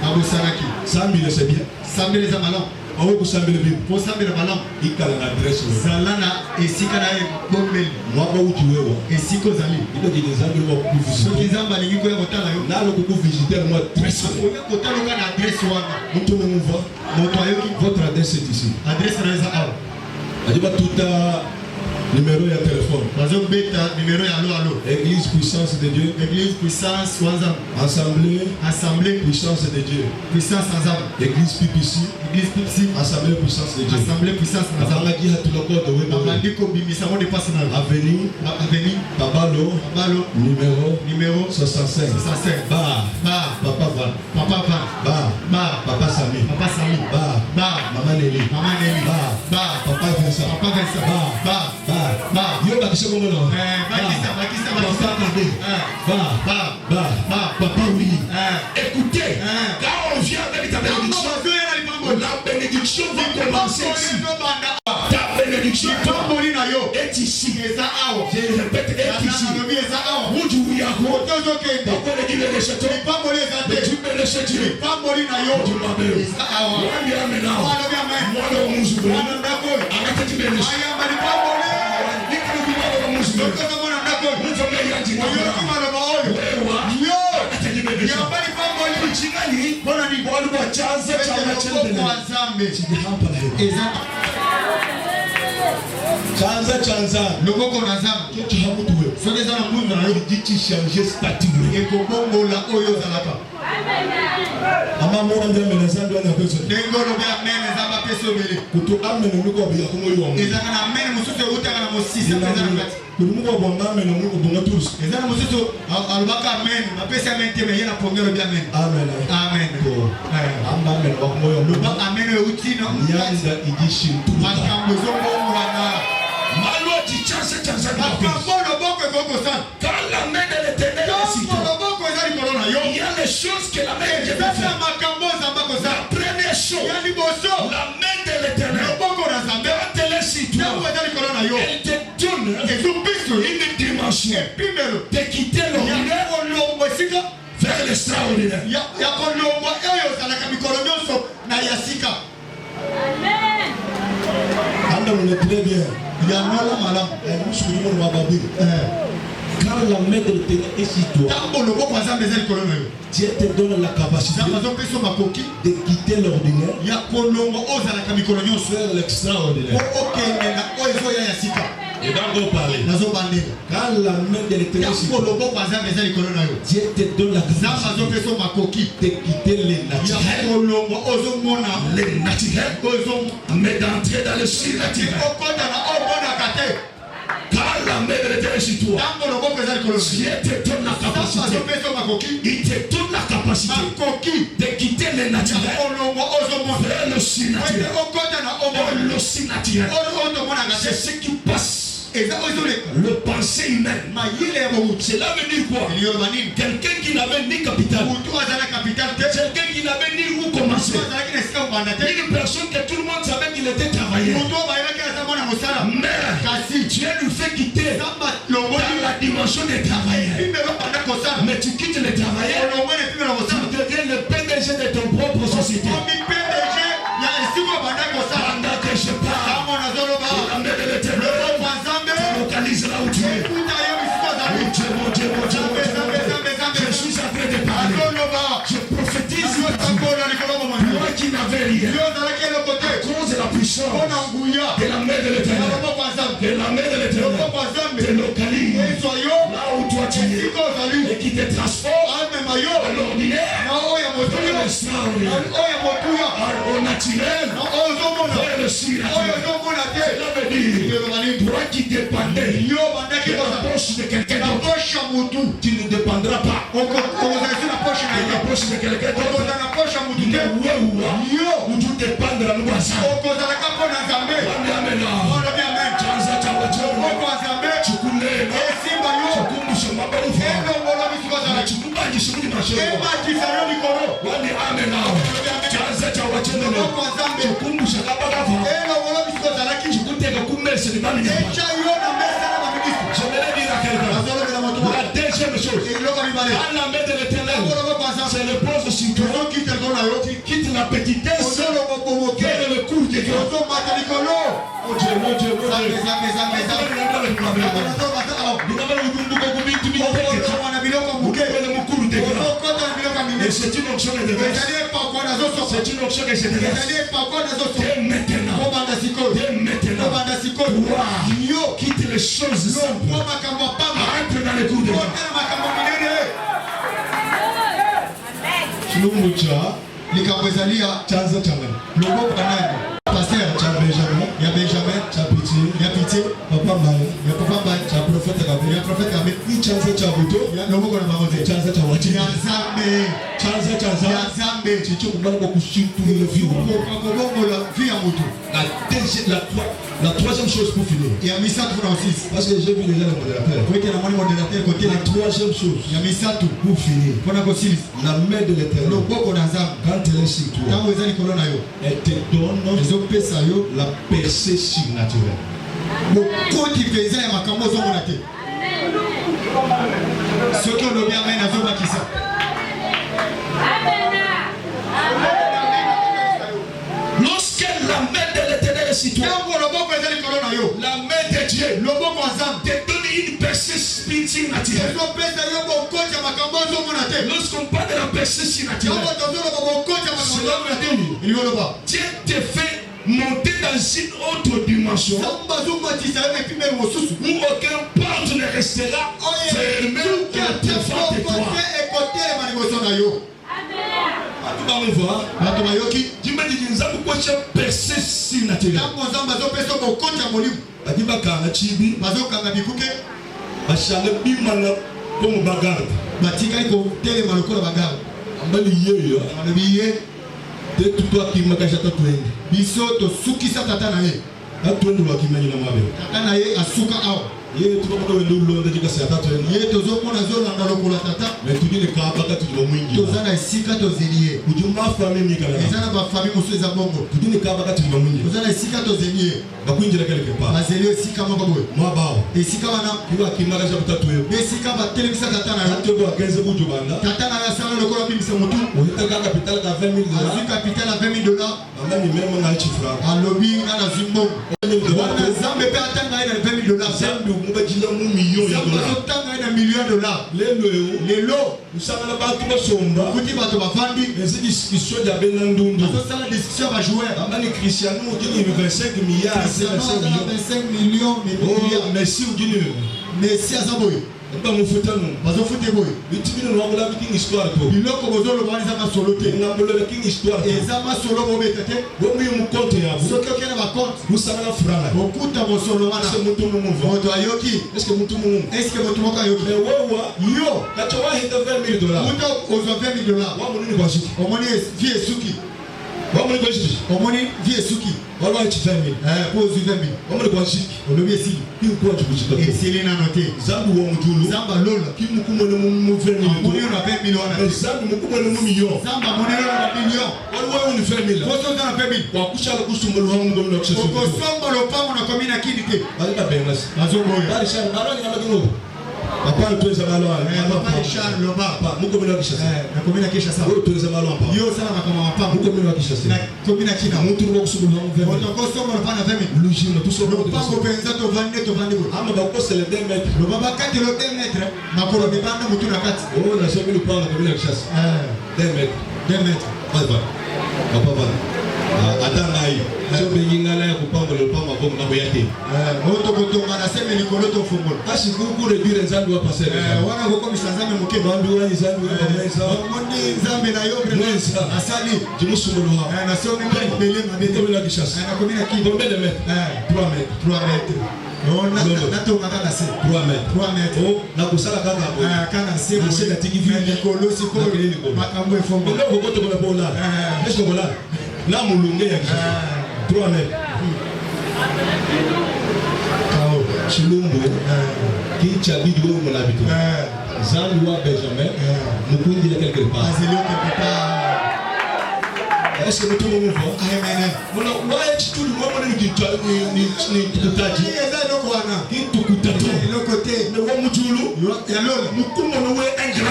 abosalaki 100 000 c'est bien 100 000 eza malamu on vous savez le bien po 100 000 malamu ikala na adresse zala na esika na bombeli mwaka uti wewe esika ozali ito kizambi wa kuvisiter soki nzambe alingi koya kotala yo nalo kukuvisiter moi adresse oya kotaluka na adresse wana mutu mumuva moto ayoki votre adresse est ici adresse na eza awa adiba tuta numéro ya téléphone bazobeta numéro ya alo église puissance de Dieu église puissance wanza assemblée puissance de Dieu puissance nzambe église PPC église PPC assemblée puissance de Dieu assemblée puissance nzambe abanga ki hatuloko de wewe abandi ko bimisa mo de passe na avenue Babalo numéro 65 ba papa Sami ba maman Nelly ba papa Vincent ba yo bakisha bongo no bakisha papa oui écoutez quand on vient avec ta bénédiction la bénédiction va commencer ici ta bénédiction est ici je répète est ici muju yako bakole kile lesheto tume lesheto wandi amena mwana wa muzuru akateti benesha chanza loboko na nzambe soki eza na mundu na yo changer statut ekobongola oyo ozalaka ama mwana nzambe na nzambe wana peso ndenge olobi amen nzambe apesi obele kutu amen omiko obiya komoyo wa ezaka na amen mosusu eutaka na mosisa eza na kati kulumuko bonga amen omiko bonga tous eza na mosusu alobaka amen bapesi amen te me ye na ponge olobi amen amen amba amen wakomoyo loba amen euti na nyanda idishintu makambo ezobongwana maloti chanse makambo loboko ekokosana quand la main de l'éternel est sur toi loboko eza likolo na yo il y a les choses que la main de Dieu fait makambo nzambe akosala la première chose ya liboso la main de l'éternel loboko na nzambe quand elle est sur toi ntango eza likolo na yo elle te donne ezobiso une dimension epimelo de quitter l'ordinaire ya kolongwa esika vers l'extraordinaire ya kolongwa oyo ozalaka mikolo nyonso na ya sika anda mone très bien ya nola malamu musukuli mono mababi quand la main de l'éternel est sur toi ntango loboko ya nzambe eza likolo na yo Dieu te donne la capacité nzambe azopesa makoki de quitter l'ordinaire ya kolongwa oyo ozalaka mikolo nyonso vers l'extraordinaire po okende na oyo ezoya ya sika et dans vos parler nazobandela quand la main de l'éternel est sur ntango toi loboko ya nzambe eza likolo na yo Dieu te donne la nzambe capacité azopesa makoki de quitter les ya naturels kolongwa oyo ozomona les naturels oyo mais d'entrer dans le surnaturel okota na oyo omonaka te quand la main de l'éternel est sur toi ntango loboko eza likolo Dieu te donne la nzambe capacité azopesa makoki il te donne la capacité makoki de quitter les ya naturels kolongwa oyo ozomona vers le surnaturel okota na omona le surnaturel oyo tomonaka te c'est ce qui passe eza oyo ezoleka le pensée humaine mayele ya bomutu cela veut dire quoi eliyoba nini quelqu'un qui n'avait ni capital mutu azala capital te quelqu'un qui n'avait ni où commencer mutu azalaki na esika kobanda te une personne que tout le monde savait qu'il était travailleur mutu oyo bayebaki aza mwana mosala mais kasi Dieu lui fait quitter nzambe dans longoli la dimension des travailleurs pimelo banda kosala mais tu quittes les travailleurs olongoli pimelo tu kosala deviens le PDG de ton propre société omi PDG ya esika banda kosala pendant que je parle ntango nazoloba la main de l'éternel loboko ya nzambe localise là où tu es ekuta yo bisika ozali mon Dieu je suis en train de parler azoloba je prophétise azotangola likolo bomwana moi qui n'avais rien yo ozalaki eloko te à cause de la puissance mpona nguya de la main de ya l'éternel loboko ya nzambe de la main de l'éternel loboko ya nzambe te localise ezwa yo là où toi tu es esika ozali et qui te transforme amema yo à l'ordinaire na oyo ya vers motuya l'extraordinaire oyo ya motuya au naturel na oyo ozomona vers le oyo surnaturel ozomona te cela veut dire eloba nini toi qui dépendais yo bandaki de la koza poche de quelqu'un na d'autre poshe ya motu tu ne dépendras pas okozalaki na poshe na de la ye poche de quelqu'un d'autre okoza na poshe ya motu te yo où tu dépendras de moi ça okozalaka mpo na nzambe olobi amen loboko ya nzambe esimba yo elongola bisika ozalaki ebakisa yo likolo loboko ya nzambe elongola bisika ozalaki etya yo na mesa na baministre azolobela moto la deuxième chose Quand la main de l'Éternel se repose sur toi, tu quittes la petitesse et le cours de Dieu. Mon Dieu, mon Dieu, mon Dieu. Et c'est une onction de déverse. C'est une onction que je déverse. Dès maintenant. Quitte les choses simples. Entre dans les cours de Dieu. Chilumucha. Likabwezalia Chanza changani. logo kanani. Pasteur Cha Benjamin. ya Benjamin, Cha Pitié. ya Pitié, Papa Mbaye. ya Papa Mbaye, Cha Prophète Gabriel. ya Prophète Gabriel. Hii chanza cha Buto. Ya logo na mamoze. Chanza cha Wachini. Ya Nzambe. Chanza cha Ya Nzambe. Nzambe. Chicho kubana kwa kushintu ile viu. Kwa kobongo la via mutu. La troisième chose pour finir. Ya misatu na osisi. Parce que j'ai vu déjà le modérateur. Weke na mwani moderateur côté La troisième chose ya misatu pour finir. Pona kosisi. La main de l'Éternel. Loboko na Nzambe. Quand elle est sur toi, Tango ezali kolona yo. elle te donne Ezopesa yo la percée surnaturelle. bokoti peza ya makambo ozomona te. Soki olobi amen azobakisa. Lorsque la main de l'Éternel est sur toi, Tango loboko ezali kolona yo. la main de Dieu Loboko ya Nzambe. te donne une percée surnaturelle. ezopesa yo bokoti ya makambo ozomona te. Lorsqu'on parle de la percée surnaturelle, Tango tozoloba bokoti ya makambo cela veut dire iliyoloba. Dieu te fait monter dans une autre dimension Nzambe azokotisa yo epimeli mosusu. où aucun porte ne restera fermé au-devant de toi. ekotelema liboso na yo. Bato bayoki percée surnaturelle. ntango Nzambe azopesa yo bokoti ya molimo Badi bakanga chibi, bazokanga bikuke bashanga bimala comme bagarde. batikali kotelema lokola bagarde. Ambali yeyo, balobi ye te tuto akimaka jata twende. biso tosukisa tata na ye. Atwende wakimanyi na mabe. Tata na ye asuka awa. Ye tuko kwa ndo londe jika sa tata twende. Ye tozomona zolanda lokola tata. Mais tudine ka baka tudo mwingi. Toza na esika tozeli ye. Ujuma famille mikala. Eza na bafamille mosusu eza bongo. Tudine ka baka tudo mwingi. Toza na esika tozeli ye. Bakwinjira quelque part. Bazeli yo esika moko boye. Mwa bao. Esika wana Kiwa kimaka jata tatu yo. esika batelemisa tata na yo. Atego agenze bujubanda. Tata na yo asala lokola bimisa motu. Ohita ka capital ka $20,000. Azwi capital ya $20. Amani même na chifra. Alobi nga na zwi mbongo. Wana $20. Nzambe pe atanga ye na $20. Zambi mubajila mu million ya Nzambe dollars. azotanga ye na $1,000,000. Lelo yo. Lelo Usanga bantu basomba. kuti bato bafandi Ezi discussion ya benandundu. bazosala discussion ya bajoueur. Amani Cristiano ujini 25 milliards, Cristiano 25 aza na millions. 25 millions. Oh, Messi ujini. Messi aza boye Mpa mufutano. bazofute boye Bitibino nwabula king histoire to. biloko bozoloba wana eza masolo te. Ngambolo king histoire to. eza masolo bobeta te. Bomu mu compte ya bu. soki okende bakonte Usanga na franga. okuta mosolo wana Est-ce que mutu mumu va? moto ayoki. Est-ce que mutu mumu? eske moto moko ayoki Mais wewe yo kacho wa hita $20,000. muta ozwa $20,000. Wa munini kwa shiki. omoni vie esuki. Wa munini kwa shiki. omoni vie esuki. Wa hichi $20,000. po ozwi $20,000. Wa munini kwa shiki. olobi esili Hii kwa chukuchika. esili nano te. Zambi wa mjulu. Nzambe alola Kimu kumwele mu $20,000. amoni yo na $20,000 wana te. Zambi mukumwele mu million. Nzambe amoni yo na $1,000,000. Wali wewe ni $20,000. poso oza na $20,000. Kwa kushala kusumbulu wangu ngomina kusheshe. okosomba lopango na komi na kindi te. Bali na bengas. azoboya Bali shana balo ni kama kingo. Papa tuweza balo wale. papa Richard Loba Papa muko mina kishasa. na komi na Kinshasa. Wewe tuweza balo hapa. yo osala makambo ya mapambo Muko mina kishasa. na komi na Kina. Mutu ngo kusumbulu wangu $20,000. moto akosomba lopanga $20,000. Lujino tusobo. lopango mpenza tovandi boye. Ama bakosele 2 mètres. loba bakati lo 2 metre makolo mibanda mutu na kati. Oh na somi lupanga komina kishasa. 2 mètres. 2 metre. Baba. Papa baba. Atanga hii. Sio bengingala ya kupanga lupanga bomu na boyate. moto kotonga na seme likolo tofungola. Kasi kuku redire nzambi wa pasere. wana kokomisa Nzambe moke. Bandu wa nzambi wa mwenza. omoni Nzambe na yo Mwenza. asali. Jimusumulu wa. na somi mbele mabete. Komina kishasa. na komi na Kina. Combien de mètres? 3 mètres. 3 metre. natonga kaka se 3 mètres. 3 metre. Oh, na kusala kaka hapo. kana se Na se katiki vile. likolo sikoyo Nakele likolo. makambo efongo. Leo kokote kuna bola. Est-ce que bola? Na mulunge ya kishasa. 3 mètres. kao Chilumbu. Kicha bidi wewe mnabitu. Zambi wa Benjamin. Mukundi quelque part. azeli quelque part. Est-ce que mutu mumu va? amen. Muna wae chituli mwana ni tukutaji. eza eloko wana Kitu kutatu. eloko te Ne wa mujulu. ya lola. Mukumo no we engra.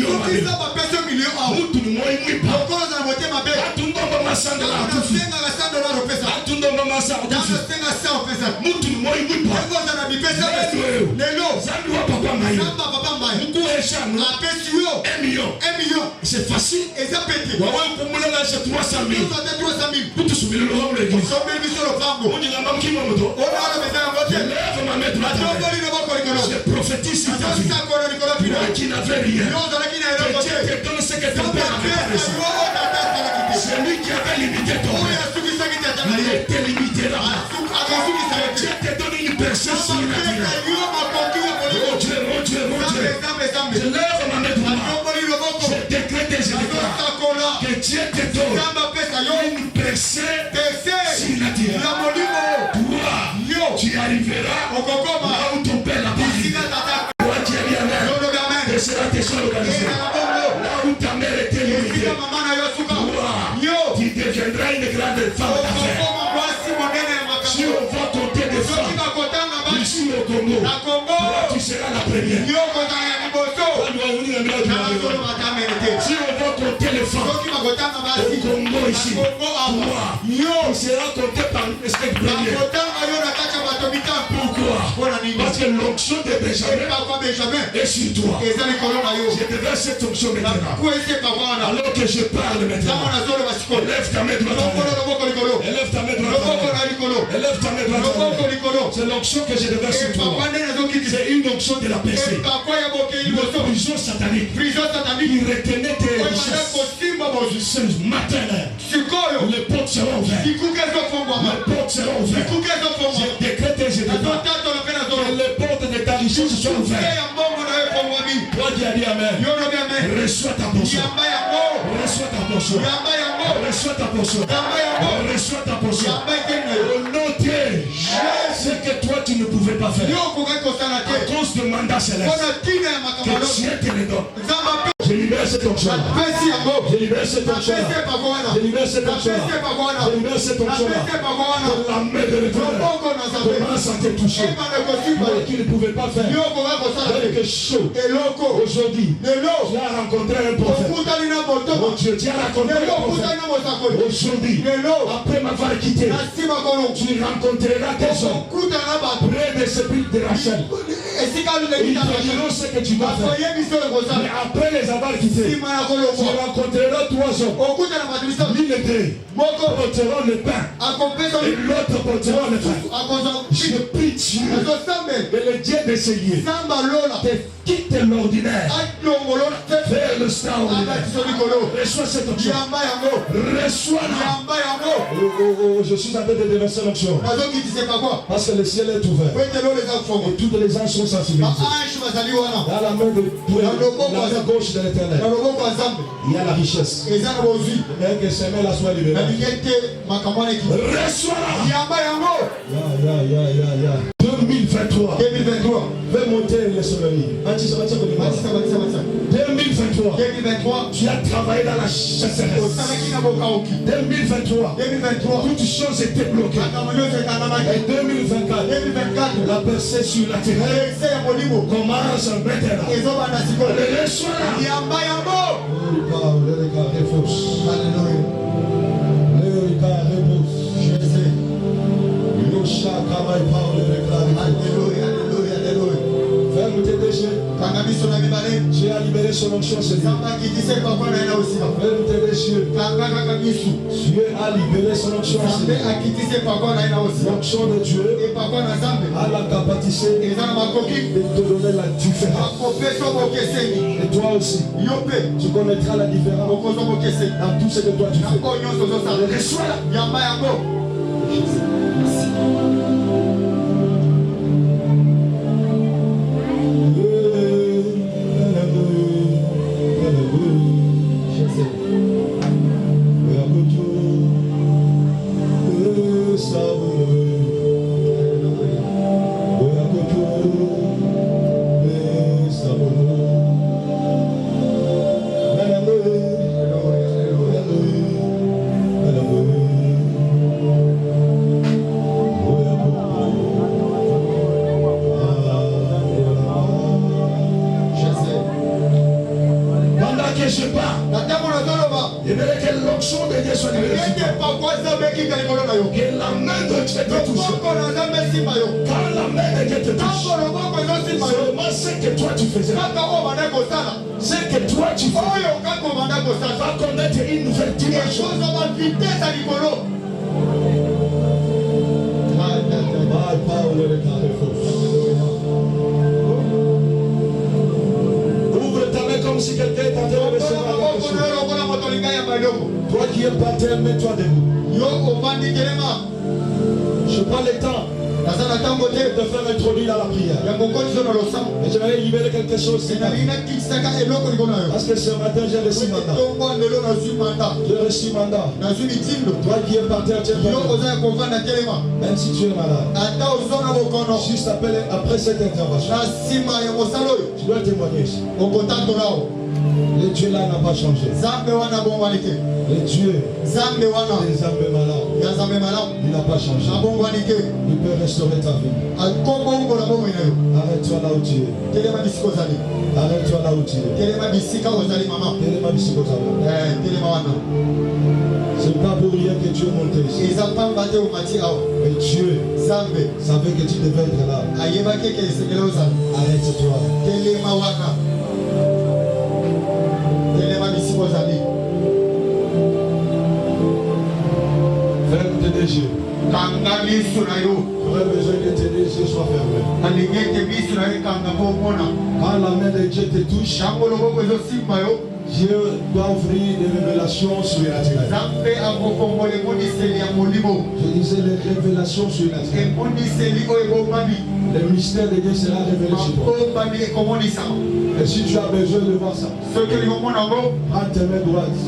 million. Qui ça va payer un million? Mutu ni moi mwipa. Pourquoi ça va ma belle? Atundongo masanda la tufi. Atundongo masanda tufi. Mutu ni moi mwipa. Lelo. Zambi wa papa mayi. Samba papa mayi. Muku eshanu. Apesi yo. 1 million. 1 million. C'est facile. Et ça pété. Wawe kumula la chez 300 000. 300 000. Mutu subili lo wa l'église. Somme biso lo pango. Mutu ngamba mkimo moto. On a le message en vote. Lève ma main droite. Je prophétise sur ta vie. Toi qui n'avais rien. Que Dieu te donne ce que ton père avait laissé. Celui qui avait limité ton père. Il était limité là-bas. Dieu te donne une personne surnaturelle. Oh Dieu, oh Dieu, oh Dieu. Je lève ma main droite. Je décrète et je déclare que Dieu te donne une personne surnaturelle. Toi, tu arriveras là où ton père l'a pas arrivé. Toi qui es bien là, tu seras tes soins organisés. Là où ta mère était limitée. Toi, tu deviendras une grande femme d'affaires. Si on va compter des femmes ici au Congo, toi tu seras la première. Si on va compter les femmes au Congo ici, toi tu seras compté par une espèce première. Pourquoi? Parce que l'onction de Benjamin est sur toi. Je te donne cette onction maintenant. Alors que je parle maintenant, élève ta main droite. Élève ta main droite. Élève ta main droite. C'est l'onction que je devais sur toi. C'est une onction de la percée. Une prison satanique. Il retenait tes richesses. Ce matin, les portes seront ouvertes. Les portes seront ouvertes. Je décrète et je déclare que les portes de ta richesse sont ouvertes. Toi qui as dit Amen. Reçois ta portion. Reçois ta portion. Reçois ta portion. Reçois ta portion. Au nom de Dieu, ce que toi tu ne pouvais pas faire. À cause de mandat céleste. Que Dieu te le donne. Je libère cette onction. Je libère cette onction. Je libère cette onction. Je libère cette onction. Que la main de l'Éternel commence à te toucher. Qui ne pouvait pas faire. Quelque chose. Aujourd'hui, tu as rencontré un prophète. Oh Dieu, tu as rencontré un prophète. Aujourd'hui, après m'avoir quitté, tu rencontreras des hommes près des sépulcres de Rachel. Ils te diront ce que tu dois faire. Mais après les avoir quittés, tu rencontreras 3 hommes. L'une d'eux porteront le pain et l'autre porteront le pain. Je prie Dieu que le Dieu de ces lieux te quitte l'ordinaire vers le extraordinaire. Reçois cette onction. Reçois-la. Je suis en train de déverser l'onction. Parce que le ciel est ouvert. Et toutes les anges sont sensibilisés. Dans la main gauche de l'Éternel, il y a la richesse. Et que ses mains la soient libérées. Reçois-la. 2023. Fais monter le soleil. 2023. Tu as travaillé dans la chasseresse. 2023. Toutes choses étaient bloquées. Et 2024. La percée sur la terre commence maintenant. Reçois-la. Alléluia, alléluia, alléluia. Ferme tes déchets. J'ai libéré son onction, Seigneur. Ferme tes déchets. Dieu a libéré son onction, Seigneur. L'onction de Dieu a la capacité de te donner la différence. Et toi aussi, tu connaîtras la différence dans tout ce que toi tu fais. Reçois-la. Merci. que je parle, j'aimerais que l'onction de Dieu soit libérée. Que la main de Dieu te touche. Quand la main de Dieu te touche, seulement ce que toi tu faisais, ce que toi tu fais, va connaître une nouvelle dimension. Ouvre ta main comme si quelqu'un est en train de recevoir quelque chose. Toi qui es par terre, mets-toi debout. Je prends le temps de faire introduire à la prière. Et j'aimerais libérer quelque chose. Parce que ce matin, j'ai reçu mandat. J'ai reçu mandat. Toi qui es par terre, tu es pas debout. Même si tu es malade. Juste après cette intervention, tu dois témoigner. Le Dieu là n'a pas changé. Le Dieu des âmes malades, il n'a pas changé. Il peut restaurer ta vie. Arrête-toi là où tu es. Arrête-toi là où tu es. C'est pas pour rien que Dieu est monté ici. Mais Dieu savait que tu devais être là. Arrête-toi. Ferme tes yeux. J'aurais besoin que tes yeux soient fermés. Quand la main de Dieu te touche, Dieu doit ouvrir des révélations surnaturelles. Je disais les révélations surnaturelles. Le mystère de Dieu sera révélé sur toi. Et si tu as besoin de voir ça, prends tes mains droites.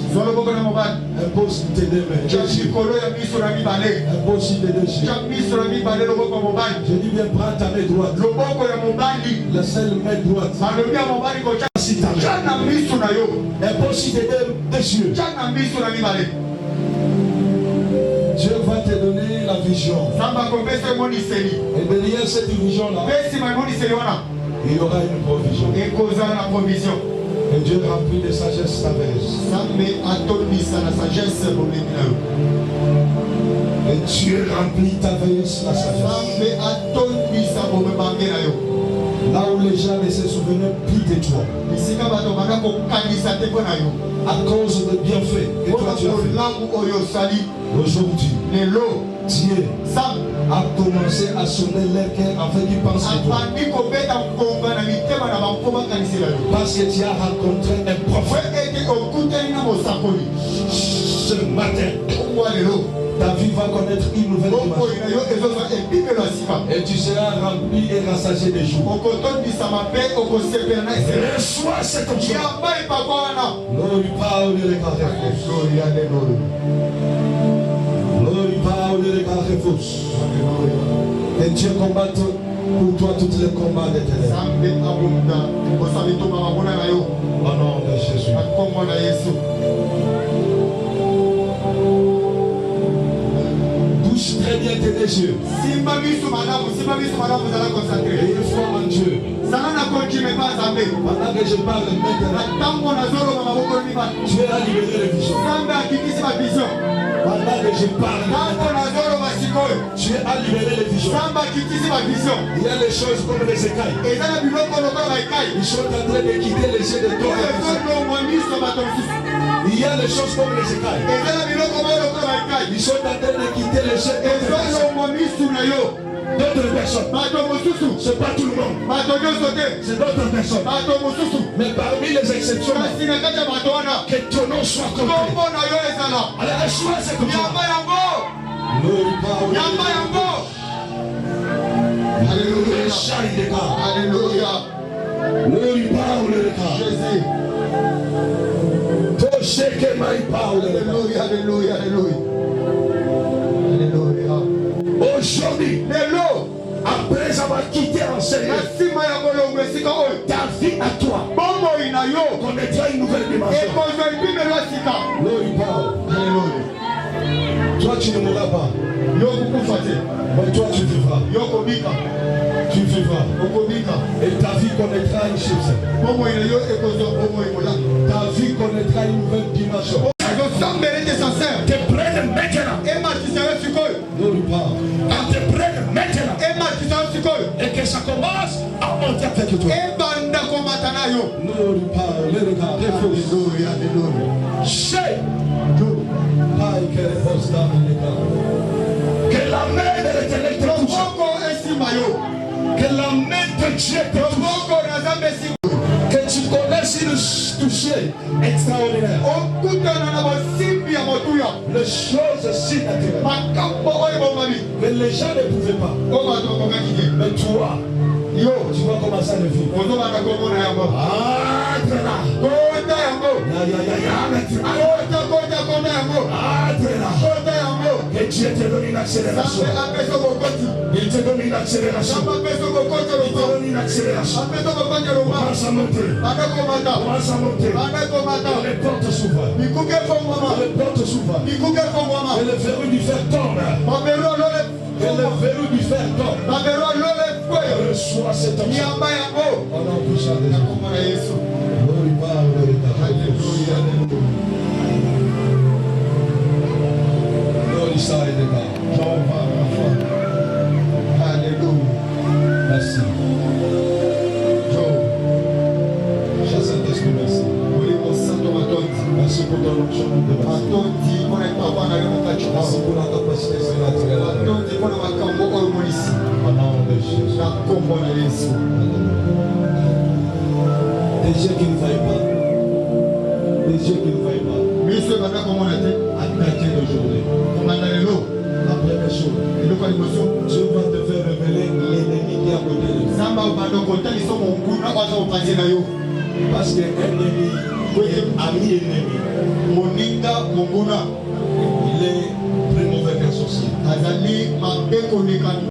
Impose tes deux mains. Impose tes deux yeux. Je dis bien, prends ta main droite. La seule main droite. Si ta main. Impose tes deux yeux. Dieu va te donner la vision. Et derrière cette vision-là, il y aura une provision. Et Dieu remplit de sagesse ta veille. Et Dieu remplit ta veille la sagesse. Là où les gens ne se souvenaient plus de toi. À cause des bienfaits que toi tu as fait. Aujourd'hui, Dieu a commencé à sonner leur cœur afin qu'ils pensent à toi. Parce que tu as rencontré un prophète. Ce matin, ta vie va connaître une nouvelle dimension. Et tu seras rempli et rassasié des jours. Reçois cette onction. Glory, power, et Dieu combatte pour toi tous les combats de tes lèvres. Au nom de Jésus. Bouge très bien tes yeux. Et une foi en Dieu. Pendant que je parle maintenant, Dieu a libéré les visions. Pendant que je parle, Dieu a libéré les visions. Il y a des choses comme les écailles. Ils sont en train de quitter les yeux de toi. Il y a des choses comme les écailles. Ils sont en train de quitter les yeux d'autres personnes. C'est pas tout le monde. C'est d'autres personnes. Mais parmi les exceptions, que ton nom soit compris. Alors reçois cette onction. Alléluia. Aujourd'hui, après avoir quitté l'enseignement, ta vie à toi connaîtra une nouvelle dimension. Toi tu ne mourras pas. Mais toi tu vivras. Tu vivras. Et ta vie connaîtra une chose. Ta vie connaîtra une nouvelle dimension. Te prennent maintenant. Nous lui parle. Quand te prennent maintenant. Et que ça commence à monter avec toi. Nous lui parle. Les regarder. C'est que la main de l'Éternel te touche. Que la main de Dieu te touche. Que tu connaisses une toucher extraordinaire. Les choses si naturelles. Mais les gens ne pouvaient pas. Mais toi, tu vas commencer à le vivre. Et Dieu te donne une accélération. Il te donne une accélération. Il te donne une accélération. Commence à monter. Commence à monter. Les portes s'ouvrent. Les portes s'ouvrent. Et le verrou du fer tombe. Et le verrou du fer tombe. Reçois cet homme. On en puissant déjà. Merci. Saint-Esprit, merci. Merci pour ton onction. Merci pour la capacité surnaturelle. Au nom de Jésus. Des yeux qui ne voient pas. Des yeux qui ne voient pas. Attaquez d'aujourd'hui. La première chose, Dieu va te faire révéler l'ennemi qui est à côté de toi. Parce qu'un ennemi, ami ennemi, il est plus mauvais qu'un sorcier.